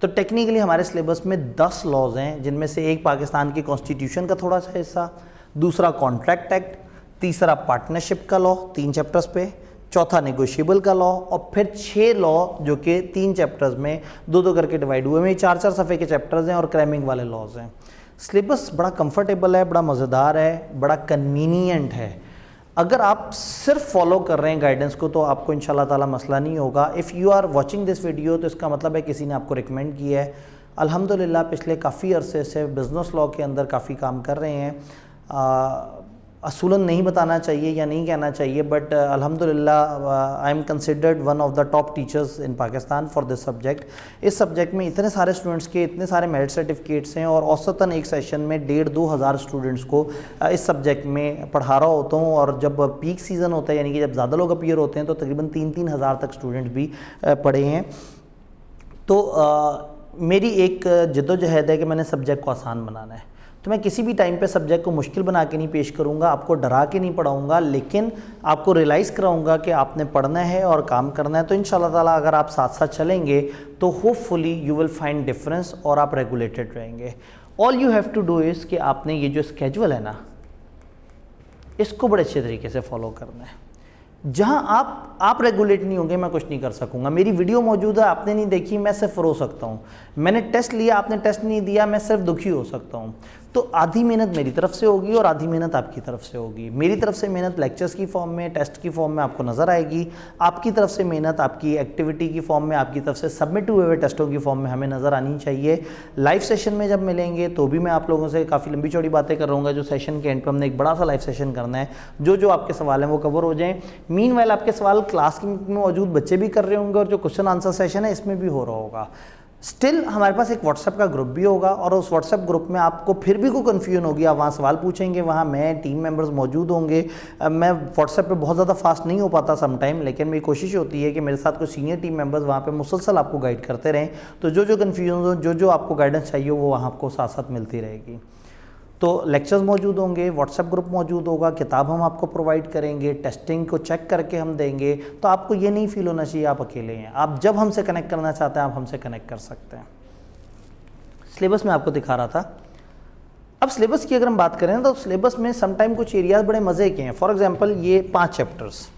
Speaker 1: तो टेक्निकली हमारे सिलेबस में 10 लॉज हैं, जिनमें से एक पाकिस्तान की कॉन्स्टिट्यूशन का थोड़ा सा हिस्सा, दूसरा कॉन्ट्रैक्ट एक्ट, तीसरा पार्टनरशिप का लॉ 3 चैप्टर्स पे, चौथा नेगोशिएबल का लॉ और फिर 6 लॉ जो कि 3 चैप्टर्स में 2-2 करके डिवाइड हुए हैं। 4-4 सफ़े के चैप्टर्स हैं और क्रैमिंग वाले लॉज हैं। सिलेबस बड़ा कंफर्टेबल है, बड़ा मज़ेदार है, बड़ा कन्वीनियंट है। अगर आप सिर्फ फॉलो कर रहे हैं गाइडेंस को तो आपको इंशाल्लाह ताला मसला नहीं होगा। If you are watching this video तो इसका मतलब है किसी ने आपको रिकमेंड किया है। अल्हम्दुलिल्लाह पिछले काफ़ी अरसे से बिज़नेस लॉ के अंदर काफ़ी काम कर रहे हैं। असूलन नहीं बताना चाहिए या नहीं कहना चाहिए, बट अल्हम्दुलिल्लाह I am considered one of the top teachers in Pakistan for this subject. इस सब्जेक्ट में इतने सारे स्टूडेंट्स के इतने सारे मेरिट सर्टिफिकेट्स हैं, और औसतन एक सेशन में 1,500-2 हज़ार स्टूडेंट्स को इस सब्जेक्ट में पढ़ा रहा होता हूँ। और जब पीक सीज़न होता है, यानी कि जब ज़्यादा लोग अपीयर होते हैं, तो तकरीबन 3-3 हज़ार तक स्टूडेंट्स भी पढ़े हैं। तो मेरी एक जद्दोजहद है कि मैंने सब्जेक्ट को आसान बनाना है। तो मैं किसी भी टाइम पे सब्जेक्ट को मुश्किल बना के नहीं पेश करूँगा, आपको डरा के नहीं पढ़ाऊँगा, लेकिन आपको रियलाइज़ कराऊँगा कि आपने पढ़ना है और काम करना है। तो इंशाल्लाह ताला अगर आप साथ साथ चलेंगे तो hopefully you will find difference और आप रेगुलेटेड रहेंगे। All you have to do is कि आपने ये जो स्केजुअल है ना, इसको बड़े अच्छे तरीके से फॉलो करना है। जहाँ आप रेगुलेट नहीं होंगे, मैं कुछ नहीं कर सकूँगा। मेरी वीडियो मौजूद है, आपने नहीं देखी, मैं सिर्फ रो सकता हूँ। मैंने टेस्ट लिया, आपने टेस्ट नहीं दिया, मैं सिर्फ दुखी हो सकता हूँ। तो आधी मेहनत मेरी तरफ से होगी और आधी मेहनत आपकी तरफ से होगी। मेरी तरफ से मेहनत लेक्चर्स की फॉर्म में, टेस्ट की फॉर्म में आपको नज़र आएगी। आपकी तरफ से मेहनत आपकी एक्टिविटी की फॉर्म में, आपकी तरफ से सबमिट हुए हुए टेस्टों की फॉर्म में हमें नज़र आनी चाहिए। लाइव सेशन में जब मिलेंगे तो भी मैं आप लोगों से काफ़ी लंबी चौड़ी बातें कर रहूँगा। जो सेशन के एंड पर हमने एक बड़ा सा लाइव सेशन करना है, जो आपके सवाल हैं वो कवर हो जाएँ। मीनवाइल आपके सवाल क्लास में मौजूद बच्चे भी कर रहे होंगे, और जो क्वेश्चन आंसर सेशन है इसमें भी हो रहा होगा। स्टिल हमारे पास एक व्हाट्सएप का ग्रुप भी होगा, और उस व्हाट्सएप ग्रुप में आपको फिर भी कोई कन्फ्यूजन होगी, आप वहाँ सवाल पूछेंगे, वहाँ मैं टीम मेंबर्स मौजूद होंगे। मैं व्हाट्सएप पे बहुत ज़्यादा फास्ट नहीं हो पाता सम टाइम, लेकिन मेरी कोशिश होती है कि मेरे साथ कोई सीनियर टीम मेंबर्स वहाँ पे मुसलसल आपको गाइड करते रहें। तो जो कन्फ्यूजन हो, जो आपको गाइडेंस चाहिए, वो वहाँ आपको साथ साथ मिलती रहेगी। तो लेक्चर्स मौजूद होंगे, व्हाट्सएप ग्रुप मौजूद होगा, किताब हम आपको प्रोवाइड करेंगे, टेस्टिंग को चेक करके हम देंगे। तो आपको ये नहीं फील होना चाहिए आप अकेले हैं। आप जब हमसे कनेक्ट करना चाहते हैं, आप हमसे कनेक्ट कर सकते हैं। सिलेबस में आपको दिखा रहा था। अब सिलेबस की अगर हम बात करें तो सिलेबस में समटाइम कुछ एरियाज बड़े मज़े के हैं। फॉर एग्जांपल ये 5 चैप्टर्स,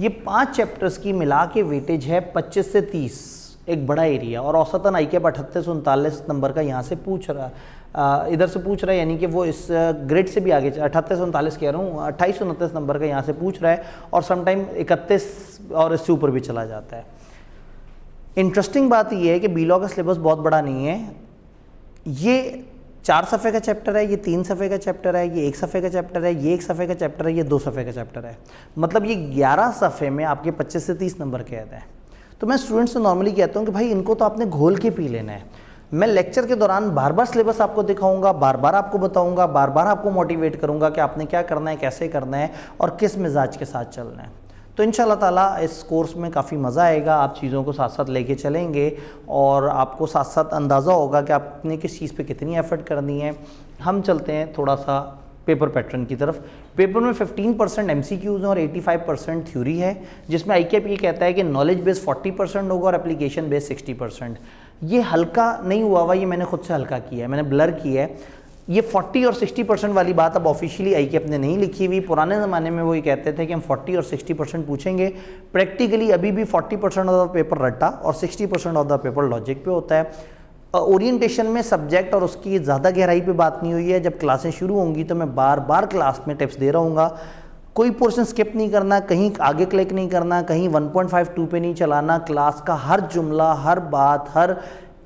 Speaker 1: ये 5 चैप्टर्स की मिला के वेटेज है 25 से 30, एक बड़ा एरिया। और औसतन ICAP 3839 नंबर का यहाँ से पूछ रहा है, इधर से पूछ रहा है, यानी कि वो इस ग्रेड से भी आगे 3839 कह रहा हूँ, 2829 नंबर का यहाँ से पूछ रहा है, और समटाइम 31 और इससे ऊपर भी चला जाता है। इंटरेस्टिंग बात ये है कि बीलॉ का सिलेबस बहुत बड़ा नहीं है। ये 4 सफ़े का चैप्टर है, ये 3 सफ़े का चैप्टर है, ये 1 सफ़े का चैप्टर है, ये 1 सफ़े का चैप्टर है, ये 2 सफ़े का चैप्टर है। मतलब ये 11 सफ़े में आपके 25 से 30 नंबर के आते हैं। तो मैं स्टूडेंट्स से नॉर्मली कहता हूँ कि भाई इनको तो आपने घोल के पी लेना है। मैं लेक्चर के दौरान बार बार सिलेबस आपको दिखाऊंगा, बार बार आपको बताऊंगा, बार बार आपको मोटिवेट करूंगा कि आपने क्या करना है, कैसे करना है और किस मिजाज के साथ चलना है। तो इंशाल्लाह ताला इस कोर्स में काफ़ी मज़ा आएगा। आप चीज़ों को साथ साथ लेके चलेंगे और आपको साथ साथ अंदाज़ा होगा कि आपने किस चीज़ पे कितनी एफर्ट करनी है। हम चलते हैं थोड़ा सा पेपर पैटर्न की तरफ। पेपर में 15% MCQs हैं और 85% थ्योरी है, जिसमें ICAP ये कहता है कि नॉलेज बेस 40% होगा और एप्लीकेशन बेस 60%। ये हल्का नहीं हुआ हुआ, ये मैंने खुद से हल्का किया है, मैंने ब्लर किया है। ये 40 और 60% वाली बात अब ऑफिशियली ICAP ने नहीं लिखी हुई। पुराने ज़माने में वो ये कहते थे कि हम 40 और 60% पूछेंगे। प्रैक्टिकली अभी भी 40% ऑफ द पेपर रट्टा और 60% ऑफ द पेपर लॉजिक पे होता है। ओरिएंटेशन में सब्जेक्ट और उसकी ज़्यादा गहराई पे बात नहीं हुई है। जब क्लासें शुरू होंगी तो मैं बार बार क्लास में टिप्स दे रहूँगा। कोई पोर्शन स्किप नहीं करना, कहीं आगे क्लिक नहीं करना, कहीं 1.52 पे नहीं चलाना। क्लास का हर जुमला, हर बात, हर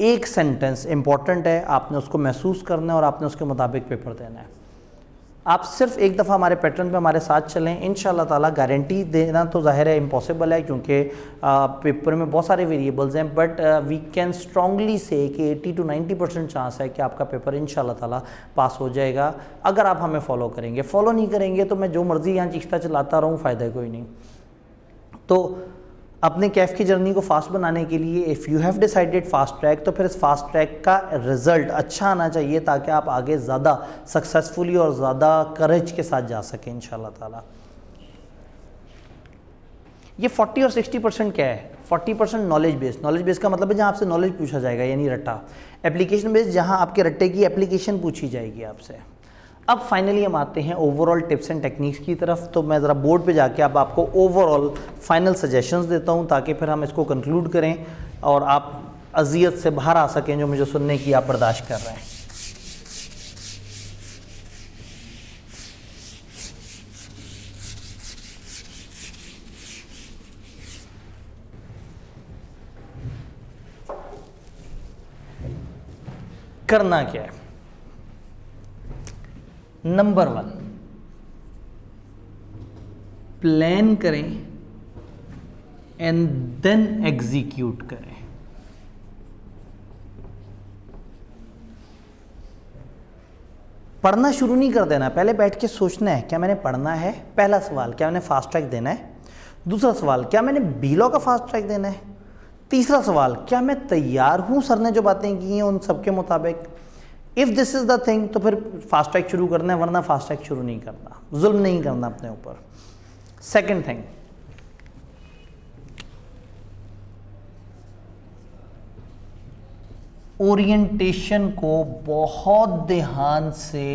Speaker 1: एक सेंटेंस इंपॉर्टेंट है। आपने उसको महसूस करना है और आपने उसके मुताबिक पेपर देना है। आप सिर्फ एक दफ़ा हमारे पैटर्न पे हमारे साथ चलें, इंशाल्लाह ताला। गारंटी देना तो ज़ाहिर है इम्पॉसिबल है, क्योंकि पेपर में बहुत सारे वेरिएबल्स हैं, बट वी कैन स्ट्रांगली से कि 80 to 90% चांस है कि आपका पेपर इंशाल्लाह ताला पास हो जाएगा, अगर आप हमें फॉलो करेंगे। फॉलो नहीं करेंगे तो मैं जो मर्ज़ी यहाँ चीखता चलाता रहूँ, फ़ायदा कोई नहीं। तो अपने कैफ की जर्नी को फास्ट बनाने के लिए if you have decided fast track, तो फिर इस फास्ट ट्रैक का रिज़ल्ट अच्छा आना चाहिए, ताकि आप आगे ज़्यादा सक्सेसफुली और ज़्यादा करेज के साथ जा सकें इंशाल्लाह ताला। ये 40 और 60% क्या है? 40% नॉलेज बेस्ड। नॉलेज बेस्ड का मतलब है जहाँ आपसे नॉलेज पूछा जाएगा, यानी रट्टा। एप्लीकेशन बेस्ड, जहाँ आपके रट्टे की एप्लीकेशन पूछी जाएगी आपसे। अब फाइनली हम आते हैं ओवरऑल टिप्स एंड टेक्निक्स की तरफ। तो मैं ज़रा बोर्ड पे जाके अब आपको ओवरऑल फाइनल सजेशंस देता हूँ, ताकि फिर हम इसको कंक्लूड करें और आप अजियत से बाहर आ सकें जो मुझे सुनने की आप बर्दाश्त कर रहे हैं। करना क्या है? नंबर 1, प्लान करें एंड देन एग्जीक्यूट करें। पढ़ना शुरू नहीं कर देना, पहले बैठ के सोचना है क्या मैंने पढ़ना है। पहला सवाल, क्या मैंने फास्ट ट्रैक देना है। दूसरा सवाल, क्या मैंने बीलॉ का फास्ट ट्रैक देना है। तीसरा सवाल, क्या मैं तैयार हूं सर ने जो बातें की हैं उन सबके मुताबिक। If this is the thing तो फिर फास्ट ट्रैक शुरू करना है, वरना फास्ट ट्रैक शुरू नहीं करना, जुल्म नहीं करना अपने ऊपर। सेकंड थिंग, ओरिएंटेशन को बहुत ध्यान से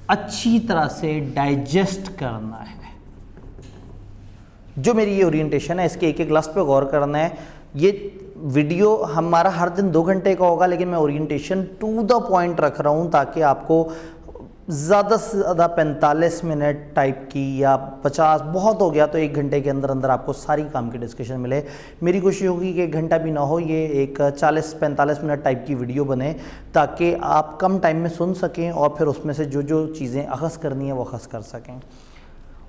Speaker 1: अच्छी तरह से डाइजेस्ट करना है। जो मेरी ये ओरिएंटेशन है इसके एक एक लफ्ज़ पे गौर करना है। ये वीडियो हमारा हर दिन 2 घंटे का होगा, लेकिन मैं ओरिएंटेशन टू द पॉइंट रख रहा हूँ ताकि आपको ज़्यादा से ज़्यादा 45 मिनट टाइप की या 50, बहुत हो गया तो 1 घंटे के अंदर अंदर आपको सारी काम की डिस्कशन मिले। मेरी कोशिश होगी कि 1 घंटा भी ना हो, ये एक 40-45 मिनट टाइप की वीडियो बने ताकि आप कम टाइम में सुन सकें और फिर उसमें से जो जो चीज़ें अख़ज़ करनी है वो अख़ज़ कर सकें।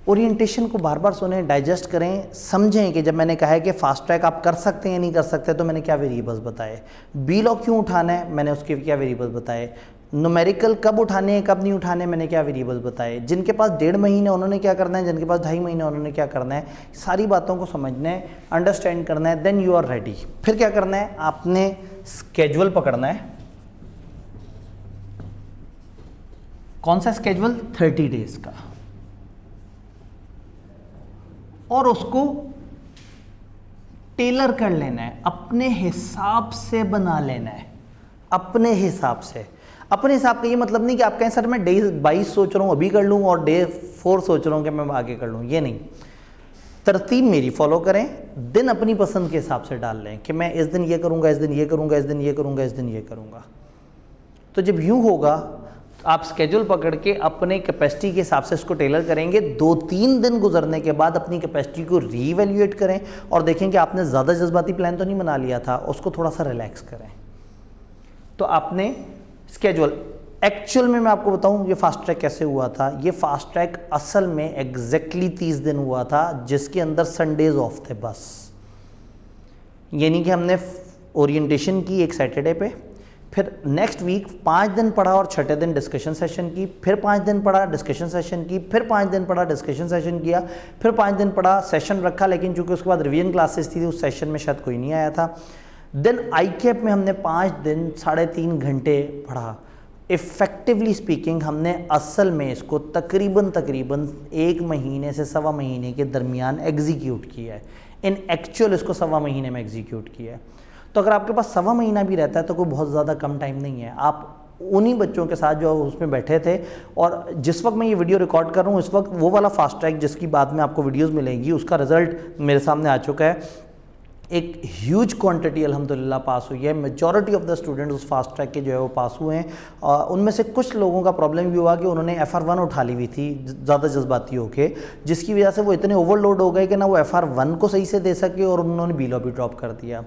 Speaker 1: ओरिएंटेशन को बार बार सुने, डाइजेस्ट करें, समझें कि जब मैंने कहा है कि फास्ट ट्रैक आप कर सकते हैं या नहीं कर सकते तो मैंने क्या वेरिएबल्स बताए। बीलॉ क्यों उठाना है, मैंने उसके क्या वेरिएबल्स बताए। न्यूमेरिकल कब उठाने हैं कब नहीं उठाने, मैंने क्या वेरिएबल्स बताए। जिनके पास 1.5 महीने उन्होंने क्या करना है, जिनके पास 2.5 महीने उन्होंने क्या करना है। सारी बातों को समझना है, अंडरस्टैंड करना है, देन यू आर रेडी। फिर क्या करना है, आपने स्केड्यूल पकड़ना है। कौन सा स्केड्यूल, 30 डेज का, और उसको टेलर कर लेना है, अपने हिसाब से बना लेना है। अपने हिसाब से, अपने हिसाब का ये मतलब नहीं कि आप कहें सर मैं डे 22 सोच रहा हूँ अभी कर लूँ और डे 4 सोच रहा हूँ कि मैं आगे कर लूँ, ये नहीं। तरतीब मेरी फॉलो करें, दिन अपनी पसंद के हिसाब से डाल लें कि मैं इस दिन ये करूँगा, इस दिन ये करूँगा, इस दिन ये करूँगा, इस दिन ये करूँगा। तो जब यूँ होगा आप स्केड्यूल पकड़ के अपने कैपेसिटी के हिसाब से इसको टेलर करेंगे। 2-3 दिन गुजरने के बाद अपनी कैपेसिटी को रीवैल्यूएट करें और देखें कि आपने ज़्यादा जज्बाती प्लान तो नहीं बना लिया था, उसको थोड़ा सा रिलैक्स करें। तो आपने स्केड्यूल, एक्चुअल में मैं आपको बताऊं ये फास्ट ट्रैक कैसे हुआ था। ये फास्ट ट्रैक असल में एग्जैक्टली 30 दिन हुआ था, जिसके अंदर संडेज ऑफ थे बस। यानी कि हमने ओरिएंटेशन की एक सैटरडे पे, फिर नेक्स्ट वीक 5 दिन पढ़ा और छठे दिन डिस्कशन सेशन की, फिर 5 दिन पढ़ा डिस्कशन सेशन की, फिर 5 दिन पढ़ा डिस्कशन सेशन किया, फिर 5 दिन पढ़ा सेशन रखा, लेकिन चूंकि उसके बाद रिवीजन क्लासेस थी उस सेशन में शायद कोई नहीं आया था। देन ICAP में हमने 5 दिन 3.5 घंटे पढ़ा। इफ़ेक्टिवली स्पीकिंग हमने असल में इसको तकरीबन 1 महीने से 1.25 महीने के दरमियान एग्जीक्यूट किया है। इन एक्चुअल इसको 1.25 महीने में एग्जीक्यूट किया है। तो अगर आपके पास 1.25 महीना भी रहता है तो कोई बहुत ज़्यादा कम टाइम नहीं है। आप उन्हीं बच्चों के साथ जो उसमें बैठे थे, और जिस वक्त मैं ये वीडियो रिकॉर्ड कर रहा हूँ इस वक्त वो वाला फास्ट ट्रैक जिसकी बाद में आपको वीडियोस मिलेंगी उसका रिजल्ट मेरे सामने आ चुका है। एक ह्यूज क्वांटिटी अल्हम्दुलिल्लाह पास हुई है। मेजॉरिटी ऑफ द स्टूडेंट्स उस फास्ट ट्रैक के जो है वो पास हुए हैं। उनमें से कुछ लोगों का प्रॉब्लम ये हुआ कि उन्होंने FR1 उठा ली हुई थी ज़्यादा जज्बाती होके, जिसकी वजह से वो इतने ओवरलोड हो गए कि ना वो FR1 को सही से दे सके और उन्होंने बीलॉ भी ड्रॉप कर दिया।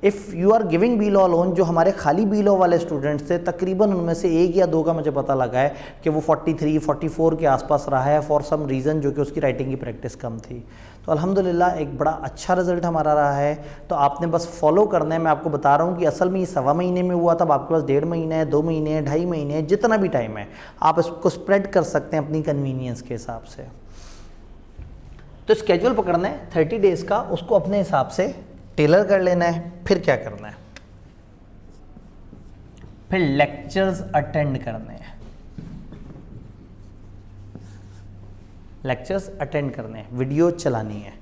Speaker 1: If you are giving below loan, जो हमारे खाली बीलॉ वाले स्टूडेंट्स थे तकरीबन उनमें से 1 या 2 का मुझे पता लगा है कि वो 43-44 के आसपास रहा है फॉर सम रीज़न, जो कि उसकी राइटिंग की प्रैक्टिस कम थी। तो अल्हम्दुलिल्लाह एक बड़ा अच्छा रिजल्ट हमारा रहा है। तो आपने बस फॉलो करना है। मैं आपको बता रहा हूँ कि असल में ये 1.25 महीने में हुआ था, अब आपके पास 1.5 महीने है, 2 महीने है, 2.5 महीने है, जितना भी टाइम है आप इसको स्प्रेड कर सकते हैं अपनी कन्वीनियंस के हिसाब से। तो स्केड्यूल पकड़ना है 30 डेज़ का, उसको अपने हिसाब से टेलर कर लेना है। फिर क्या करना है, फिर लेक्चर्स अटेंड करने हैं। लेक्चर्स अटेंड करने हैं, वीडियो चलानी है,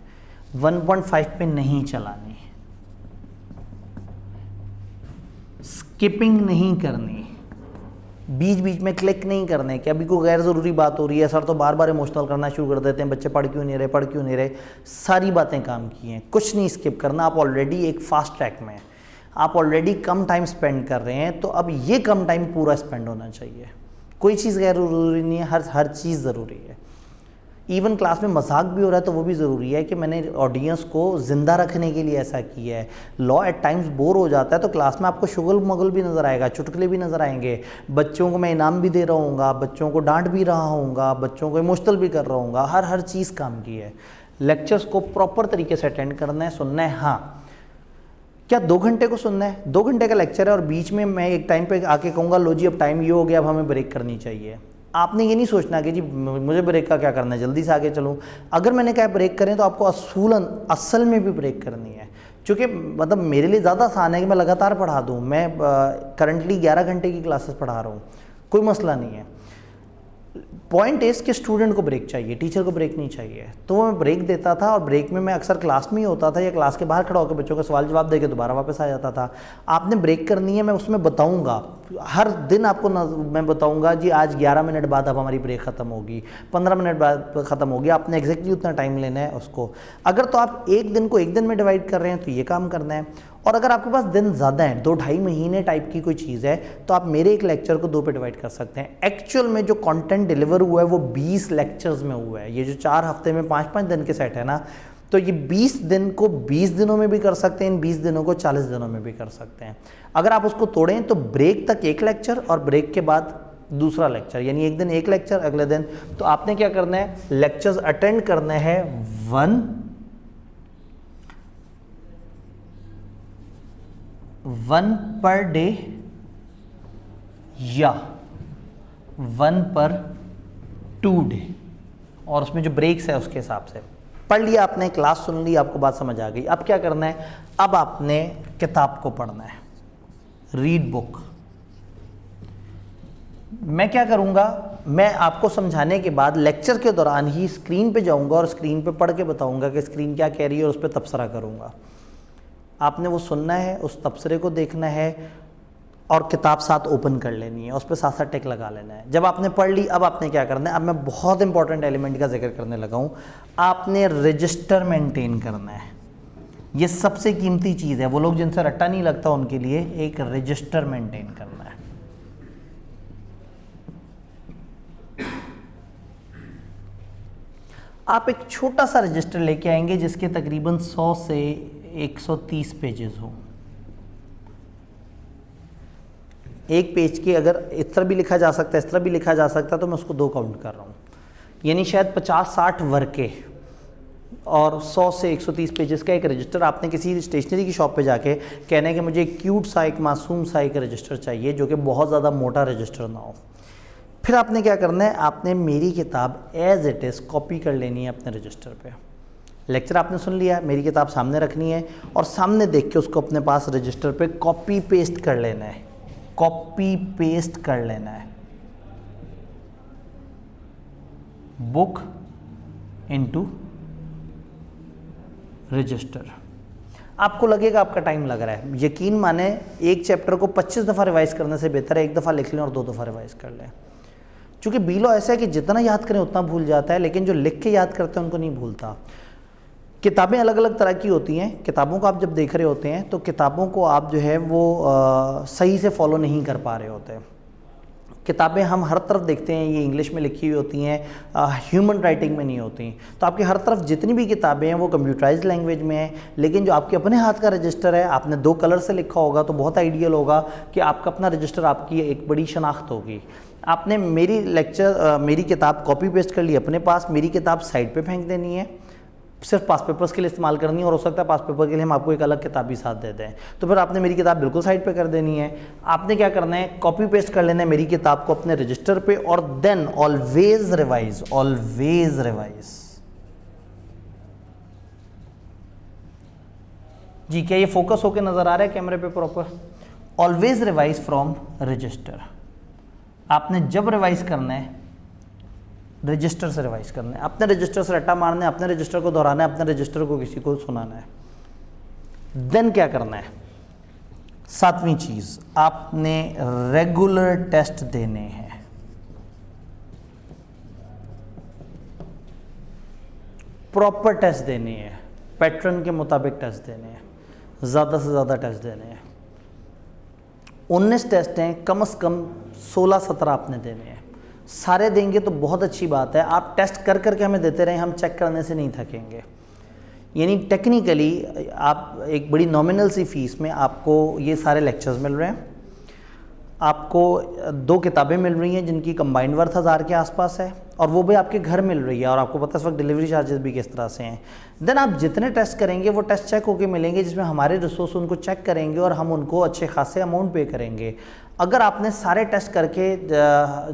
Speaker 1: 1.5 पे नहीं चलानी, स्किपिंग नहीं करनी, बीच बीच में क्लिक नहीं करने कि अभी कोई गैर ज़रूरी बात हो रही है सर तो बार बार इमोशनल करना शुरू कर देते हैं, बच्चे पढ़ क्यों नहीं रहे। सारी बातें काम की हैं, कुछ नहीं स्किप करना। आप ऑलरेडी एक फास्ट ट्रैक में हैं, आप ऑलरेडी कम टाइम स्पेंड कर रहे हैं, तो अब ये कम टाइम पूरा स्पेंड होना चाहिए। कोई चीज़ गैर ज़रूरी नहीं है, हर चीज़ ज़रूरी है। इवन क्लास में मजाक भी हो रहा है तो वो भी ज़रूरी है कि मैंने ऑडियंस को ज़िंदा रखने के लिए ऐसा किया है। लॉ एट टाइम्स बोर हो जाता है तो क्लास में आपको शुगल मगल भी नज़र आएगा, चुटकुले भी नज़र आएंगे, बच्चों को मैं इनाम भी दे रहा हूँगा, बच्चों को डांट भी रहा हूँगा, बच्चों को इमोशनल भी कर रहा हूँगा, हर चीज़ काम की है। लेक्चर्स को प्रॉपर तरीके से अटेंड करना है, सुनना है। हाँ, क्या 2 घंटे को सुनना है? 2 घंटे का लेक्चर है और बीच में मैं एक टाइम पे आके कहूँगा लो जी अब टाइम ये हो गया, अब हमें ब्रेक करनी चाहिए। आपने ये नहीं सोचना कि जी मुझे ब्रेक का क्या करना है, जल्दी से आगे चलूँ। अगर मैंने कहा ब्रेक करें तो आपको असल में भी ब्रेक करनी है, क्योंकि मतलब मेरे लिए ज़्यादा आसान है कि मैं लगातार पढ़ा दूँ। मैं करंटली 11 घंटे की क्लासेस पढ़ा रहा हूँ, कोई मसला नहीं है। पॉइंट इस कि स्टूडेंट को ब्रेक चाहिए, टीचर को ब्रेक नहीं चाहिए। तो वो मैं ब्रेक देता था और ब्रेक में मैं अक्सर क्लास में ही होता था या क्लास के बाहर खड़ा होकर बच्चों का सवाल जवाब देकर दोबारा वापस आ जाता था। आपने ब्रेक करनी है, मैं उसमें बताऊंगा, हर दिन आपको मैं बताऊंगा जी आज 11 मिनट बाद अब हमारी ब्रेक ख़त्म होगी, 15 मिनट बाद ख़त्म होगी, आपने एग्जैक्टली उतना टाइम लेना है उसको। अगर तो आप एक दिन को एक दिन में डिवाइड कर रहे हैं तो ये काम करना है। और अगर आपके पास दिन ज़्यादा हैं, 2-2.5 महीने टाइप की कोई चीज़ है, तो आप मेरे एक लेक्चर को 2 पे डिवाइड कर सकते हैं। एक्चुअल में जो कंटेंट डिलीवर हुआ है वो 20 लेक्चर्स में हुआ है। ये जो 4 हफ्ते में 5-5 दिन के सेट है ना, तो ये 20 दिन को 20 दिनों में भी कर सकते हैं, इन 20 दिनों को 40 दिनों में भी कर सकते हैं। अगर आप उसको तोड़ें तो ब्रेक तक एक लेक्चर और ब्रेक के बाद दूसरा लेक्चर, यानी एक दिन एक लेक्चर, अगले दिन। तो आपने क्या करना है, लेक्चर्स अटेंड करने हैं 1 पर डे या 1 पर 2 डे, और उसमें जो ब्रेक्स है उसके हिसाब से। पढ़ लिया आपने, क्लास सुन ली, आपको बात समझ आ गई। अब क्या करना है, अब आपने किताब को पढ़ना है, रीड बुक। मैं क्या करूंगा, मैं आपको समझाने के बाद लेक्चर के दौरान ही स्क्रीन पे जाऊंगा और स्क्रीन पे पढ़ के बताऊंगा कि स्क्रीन क्या कह रही है और उस पर तबसरा करूंगा। आपने वो सुनना है, उस तबसरे को देखना है और किताब साथ ओपन कर लेनी है, उस पर साथ साथ टिक लगा लेना है। जब आपने पढ़ ली, अब आपने क्या करना है, अब मैं बहुत इंपॉर्टेंट एलिमेंट का जिक्र करने लगा हूँ। आपने रजिस्टर मेंटेन करना है, ये सबसे कीमती चीज़ है। वो लोग जिनसे रट्टा नहीं लगता उनके लिए एक रजिस्टर मेंटेन करना है। आप एक छोटा सा रजिस्टर लेके आएंगे जिसके तकरीबन 100 से 130 पेजेस हो। एक पेज के अगर इस तरह भी लिखा जा सकता है, इस तरह भी लिखा जा सकता है, तो मैं उसको 2 काउंट कर रहा हूँ, यानी शायद 50-60 वर्के और 100 से 130 पेजेस का एक रजिस्टर। आपने किसी स्टेशनरी की शॉप पे जाके कहना है कि मुझे एक क्यूट सा, एक मासूम सा एक रजिस्टर चाहिए जो कि बहुत ज़्यादा मोटा रजिस्टर ना हो। फिर आपने क्या करना है, आपने मेरी किताब एज इट इज़ कॉपी कर लेनी है अपने रजिस्टर पे। लेक्चर आपने सुन लिया, मेरी किताब सामने रखनी है और सामने देख के उसको अपने पास रजिस्टर पे कॉपी पेस्ट कर लेना है, कॉपी पेस्ट कर लेना है। Book into register. आपको लगेगा आपका टाइम लग रहा है, यकीन माने एक चैप्टर को 25 दफ़ा रिवाइज करने से बेहतर है 1 दफ़ा लिख लें और 2 दफ़ा रिवाइज कर लें। क्योंकि बीलो ऐसा है कि जितना याद करें उतना भूल जाता है, लेकिन जो लिख के याद करते हैं उनको नहीं भूलता। किताबें अलग अलग तरह की होती हैं। किताबों को आप जब देख रहे होते हैं तो किताबों को आप जो है वो सही से फॉलो नहीं कर पा रहे होते। किताबें हम हर तरफ देखते हैं, ये इंग्लिश में लिखी हुई होती हैं, ह्यूमन राइटिंग में नहीं होती। तो आपकी हर तरफ जितनी भी किताबें हैं वो कंप्यूटराइज्ड लैंग्वेज में है, लेकिन जो आपके अपने हाथ का रजिस्टर है, आपने 2 कलर से लिखा होगा तो बहुत आइडियल होगा कि आपका अपना रजिस्टर आपकी एक बड़ी शनाख्त होगी। आपने मेरी किताब कॉपी पेस्ट कर ली अपने पास, मेरी किताब साइड पे फेंक देनी है, सिर्फ पास पेपर्स के लिए इस्तेमाल करनी है, और हो सकता है पास पेपर के लिए हम आपको एक अलग किताब भी साथ दे दें। तो फिर आपने मेरी किताब बिल्कुल साइड पे कर देनी है। आपने क्या करना है, कॉपी पेस्ट कर लेना है मेरी किताब को अपने रजिस्टर पे, और then always revise, always revise. जी क्या ये फोकस होकर नजर आ रहा है कैमरे पे proper? Always revise from register. आपने जब रिवाइज करना है रजिस्टर से रिवाइज करना है, अपने रजिस्टर से रट्टा मारना है, अपने रजिस्टर को दोहराना है, अपने रजिस्टर को किसी को सुनाना है। देन क्या करना है, 7वीं चीज, आपने रेगुलर टेस्ट देने हैं। प्रॉपर टेस्ट देने हैं, पैटर्न के मुताबिक टेस्ट देने हैं, ज़्यादा से ज़्यादा टेस्ट देने हैं। 19 टेस्ट हैं, कम से कम 16-17 आपने देने हैं। सारे देंगे तो बहुत अच्छी बात है, आप टेस्ट कर करके हमें देते रहें, हम चेक करने से नहीं थकेंगे। यानी टेक्निकली आप एक बड़ी नॉमिनल सी फीस में आपको ये सारे लेक्चर्स मिल रहे हैं, आपको 2 किताबें मिल रही हैं जिनकी कंबाइंड वर्थ 1000 के आसपास है, और वो भी आपके घर मिल रही है, और आपको पता है इस वक्त डिलीवरी चार्जेस भी किस तरह से हैं। देन आप जितने टेस्ट करेंगे वो टेस्ट चेक होके मिलेंगे, जिसमें हमारे रिसोर्स उनको चेक करेंगे और हम उनको अच्छे खासे अमाउंट पे करेंगे। अगर आपने सारे टेस्ट करके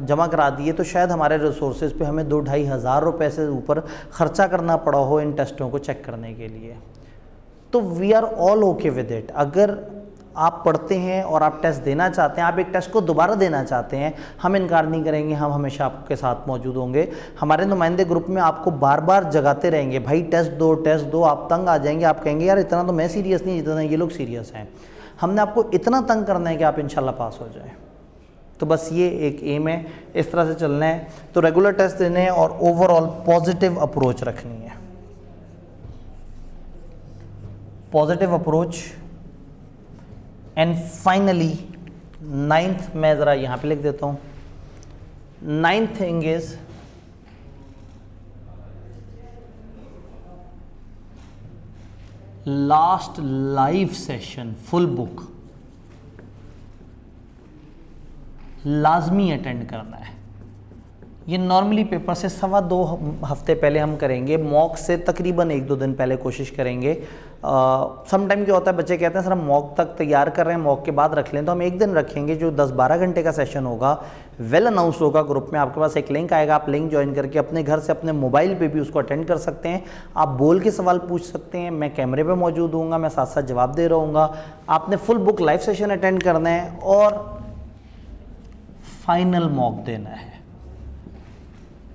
Speaker 1: जमा करा दिए तो शायद हमारे रिसोर्सेज पे हमें 2-2.5 हज़ार रुपये से ऊपर ख़र्चा करना पड़ा हो इन टेस्टों को चेक करने के लिए। तो we are all okay with it. अगर आप पढ़ते हैं और आप टेस्ट देना चाहते हैं, आप एक टेस्ट को दोबारा देना चाहते हैं, हम इनकार नहीं करेंगे, हम हमेशा आपके साथ मौजूद होंगे। हमारे नुमाइंदे ग्रुप में आपको बार बार जगाते रहेंगे, भाई टेस्ट दो, आप तंग आ जाएंगे, आप कहेंगे यार इतना तो मैं सीरियस नहीं जितना ये लोग सीरियस हैं। हमने आपको इतना तंग करना है कि आप इंशाल्लाह पास हो जाएं। तो बस ये एक एम है, इस तरह से चलना है। तो रेगुलर टेस्ट देने हैं और ओवरऑल पॉजिटिव अप्रोच रखनी है, positive approach. And finally 9th, मैं ज़रा यहाँ पे लिख देता हूँ, 9th thing is last live session full book लाजमी अटेंड करना है। ये नॉर्मली पेपर से 2.25 हफ्ते पहले हम करेंगे, मॉक से तकरीबन 1-2 दिन पहले कोशिश करेंगे। सम टाइम क्या होता है, बच्चे कहते हैं सर हम मॉक तक तैयार कर रहे हैं, मॉक के बाद रख लें, तो हम एक दिन रखेंगे जो 10-12 घंटे का सेशन होगा, वेल अनाउंस होगा ग्रुप में। आपके पास एक लिंक आएगा, आप लिंक ज्वाइन करके अपने घर से अपने मोबाइल पे भी उसको अटेंड कर सकते हैं। आप बोल के सवाल पूछ सकते हैं, मैं कैमरे पे मौजूद हूँगा, मैं साथ साथ जवाब दे रहूँगा। आपने full book live session attend करना है और फाइनल मॉक देना है।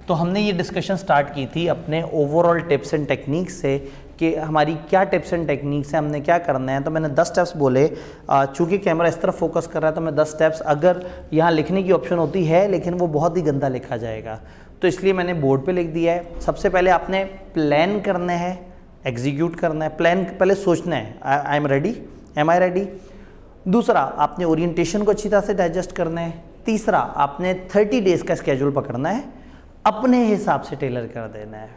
Speaker 1: तो हमने ये डिस्कशन स्टार्ट की थी अपने ओवरऑल टिप्स एंड टेक्निक्स से कि हमारी क्या टिप्स एंड टेक्निक्स हैं, हमने क्या करना है। तो मैंने 10 स्टेप्स बोले, चूँकि कैमरा इस तरफ फोकस कर रहा है तो मैं 10 स्टेप्स, अगर यहाँ लिखने की ऑप्शन होती है लेकिन वो बहुत ही गंदा लिखा जाएगा, तो इसलिए मैंने बोर्ड पे लिख दिया है। सबसे पहले आपने प्लान करना है, एग्जीक्यूट करना है। प्लान पहले सोचना है, I am ready, am I ready. दूसरा, आपने ओरिएंटेशन को अच्छी तरह से डाइजेस्ट करना है। तीसरा, आपने 30 डेज़ का स्केड्यूल पकड़ना है, अपने हिसाब से टेलर कर देना है।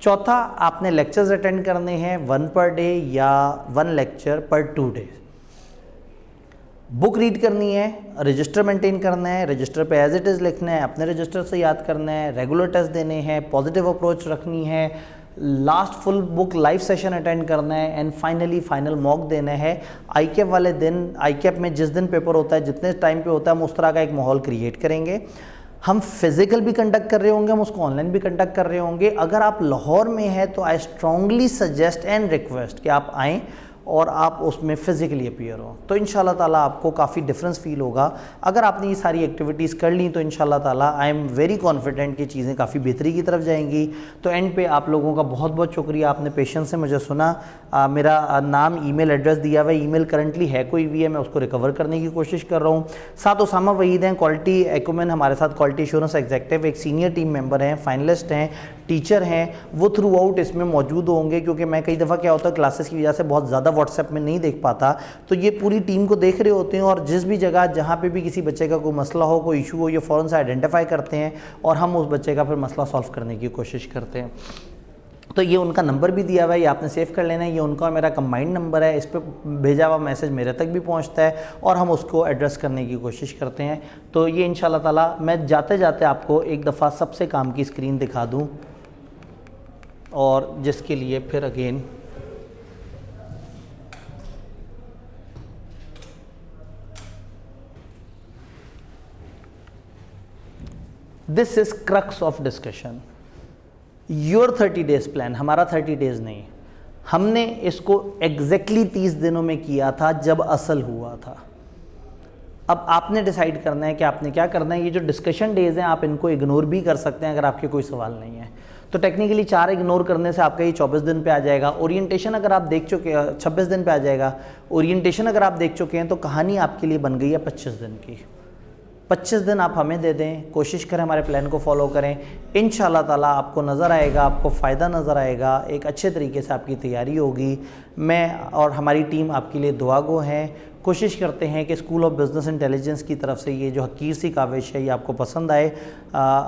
Speaker 1: चौथा, आपने लेक्चर्स अटेंड करने हैं 1 पर डे या 1 लेक्चर पर 2 डेज। बुक रीड करनी है, रजिस्टर मेंटेन करना है, रजिस्टर पे एज इट इज़ लिखना है, अपने रजिस्टर से याद करना है, रेगुलर टेस्ट देने हैं, पॉजिटिव अप्रोच रखनी है, last full book live session attend करना है, एंड फाइनली फाइनल मॉक देना है। आईकेप वाले दिन, आईकेप में जिस दिन पेपर होता है, जितने टाइम पे होता है, हम उस तरह का एक माहौल क्रिएट करेंगे। हम फिज़िकल भी कंडक्ट कर रहे होंगे, हम उसको ऑनलाइन भी कंडक्ट कर रहे होंगे। अगर आप लाहौर में हैं तो I strongly suggest and request कि आप आएँ और आप उसमें फ़िज़िकली अपीयर हो, तो इंशाल्लाह ताला आपको काफ़ी डिफरेंस फील होगा। अगर आपने ये सारी एक्टिविटीज़ कर ली तो इंशाल्लाह ताला आई एम वेरी कॉन्फिडेंट कि चीज़ें काफ़ी बेहतरी की तरफ जाएंगी। तो एंड पे आप लोगों का बहुत बहुत शुक्रिया, आपने पेशेंस से मुझे सुना। मेरा नाम, ईमेल एड्रेस दिया हुआ है, ईमेल करंटली है कोई भी है, मैं उसको रिकवर करने की कोशिश कर रहा हूँ। साथ उसामा वहीद हैं, क्वालिटी एक्यूमेन हमारे साथ, क्वालिटी एश्योरेंस एग्जीक्यूटिव, एक सीनियर टीम मेंबर हैं, फाइनलिस्ट हैं, टीचर हैं, वो थ्रू आउट इसमें मौजूद होंगे। क्योंकि मैं कई दफ़ा क्या होता है क्लासेस की वजह से बहुत ज़्यादा व्हाट्सएप में नहीं देख पाता, तो ये पूरी टीम को देख रहे होते हैं, और जिस भी जगह जहाँ पे भी किसी बच्चे का कोई मसला हो, कोई इशू हो, ये फ़ौरन से आइडेंटिफाई करते हैं और हम उस बच्चे का फिर मसला सॉल्व करने की कोशिश करते हैं। तो ये उनका नंबर भी दिया हुआ है, ये आपने सेव कर लेना है। ये उनका और मेरा कंबाइंड नंबर है, इस पर भेजा हुआ मैसेज मेरे तक भी पहुंचता है और हम उसको एड्रेस करने की कोशिश करते हैं। तो ये इंशाल्लाह ताला मैं जाते जाते आपको एक दफ़ा सबसे काम की स्क्रीन दिखा दूँ, और जिसके लिए फिर again this is crux of discussion. Your 30 days plan, हमारा 30 डेज नहीं, हमने इसको एग्जैक्टली 30 दिनों में किया था जब असल हुआ था। अब आपने डिसाइड करना है कि आपने क्या करना है। ये जो डिस्कशन डेज हैं आप इनको इग्नोर भी कर सकते हैं अगर आपके कोई सवाल नहीं है। तो टेक्निकली 4 इग्नोर करने से आपका ये 24 दिन पे आ जाएगा। ओरिएंटेशन अगर आप देख चुके हैं 26 दिन पे आ जाएगा। ओरिएंटेशन अगर आप देख चुके हैं तो कहानी आपके लिए बन गई है 25 दिन की। 25 दिन आप हमें दे दें, कोशिश करें हमारे प्लान को फॉलो करें, इंशाल्लाह ताला आपको नज़र आएगा, आपको फ़ायदा नज़र आएगा, एक अच्छे तरीके से आपकी तैयारी होगी। मैं और हमारी टीम आपके लिए दुआ गो हैं। कोशिश करते हैं कि स्कूल ऑफ बिज़नेस इंटेलिजेंस की तरफ से ये जो हकीर सी काविश है ये आपको पसंद आए।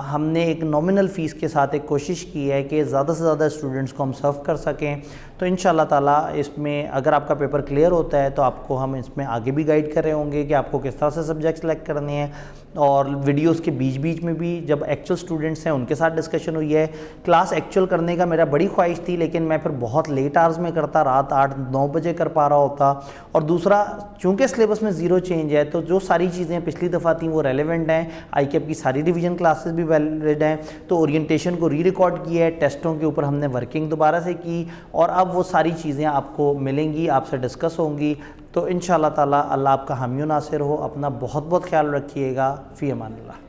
Speaker 1: हमने एक नॉमिनल फ़ीस के साथ एक कोशिश की है कि ज़्यादा से ज़्यादा स्टूडेंट्स को हम सर्व कर सकें। तो इंशाल्लाह ताला इसमें अगर आपका पेपर क्लियर होता है तो आपको हम इसमें आगे भी गाइड कर रहे होंगे कि आपको किस तरह से सब्जेक्ट सेलेक्ट करने हैं। और वीडियोस के बीच बीच में भी जब एक्चुअल स्टूडेंट्स हैं उनके साथ डिस्कशन हुई है। क्लास एक्चुअल करने का मेरा बड़ी ख्वाहिश थी, लेकिन मैं फिर बहुत लेट आवर्स में करता, रात 8-9 बजे कर पा रहा होता। और दूसरा, चूँकि सिलेबस में ज़ीरो चेंज है तो जो सारी चीज़ें पिछली दफ़ा थी वो रेलेवेंट हैं। ICAP की सारी रिवीजन क्लासेस भी वैलिड हैं। तो ओरिएंटेशन को री रिकॉर्ड किया है, टेस्टों के ऊपर हमने वर्किंग दोबारा से की और अब वो सारी चीज़ें आपको मिलेंगी, आपसे डिस्कस होंगी। तो इंशाअल्लाह ताला अल्लाह आपका हामी नासिर हो। अपना बहुत बहुत ख्याल रखिएगा। फ़ी अमान अल्लाह।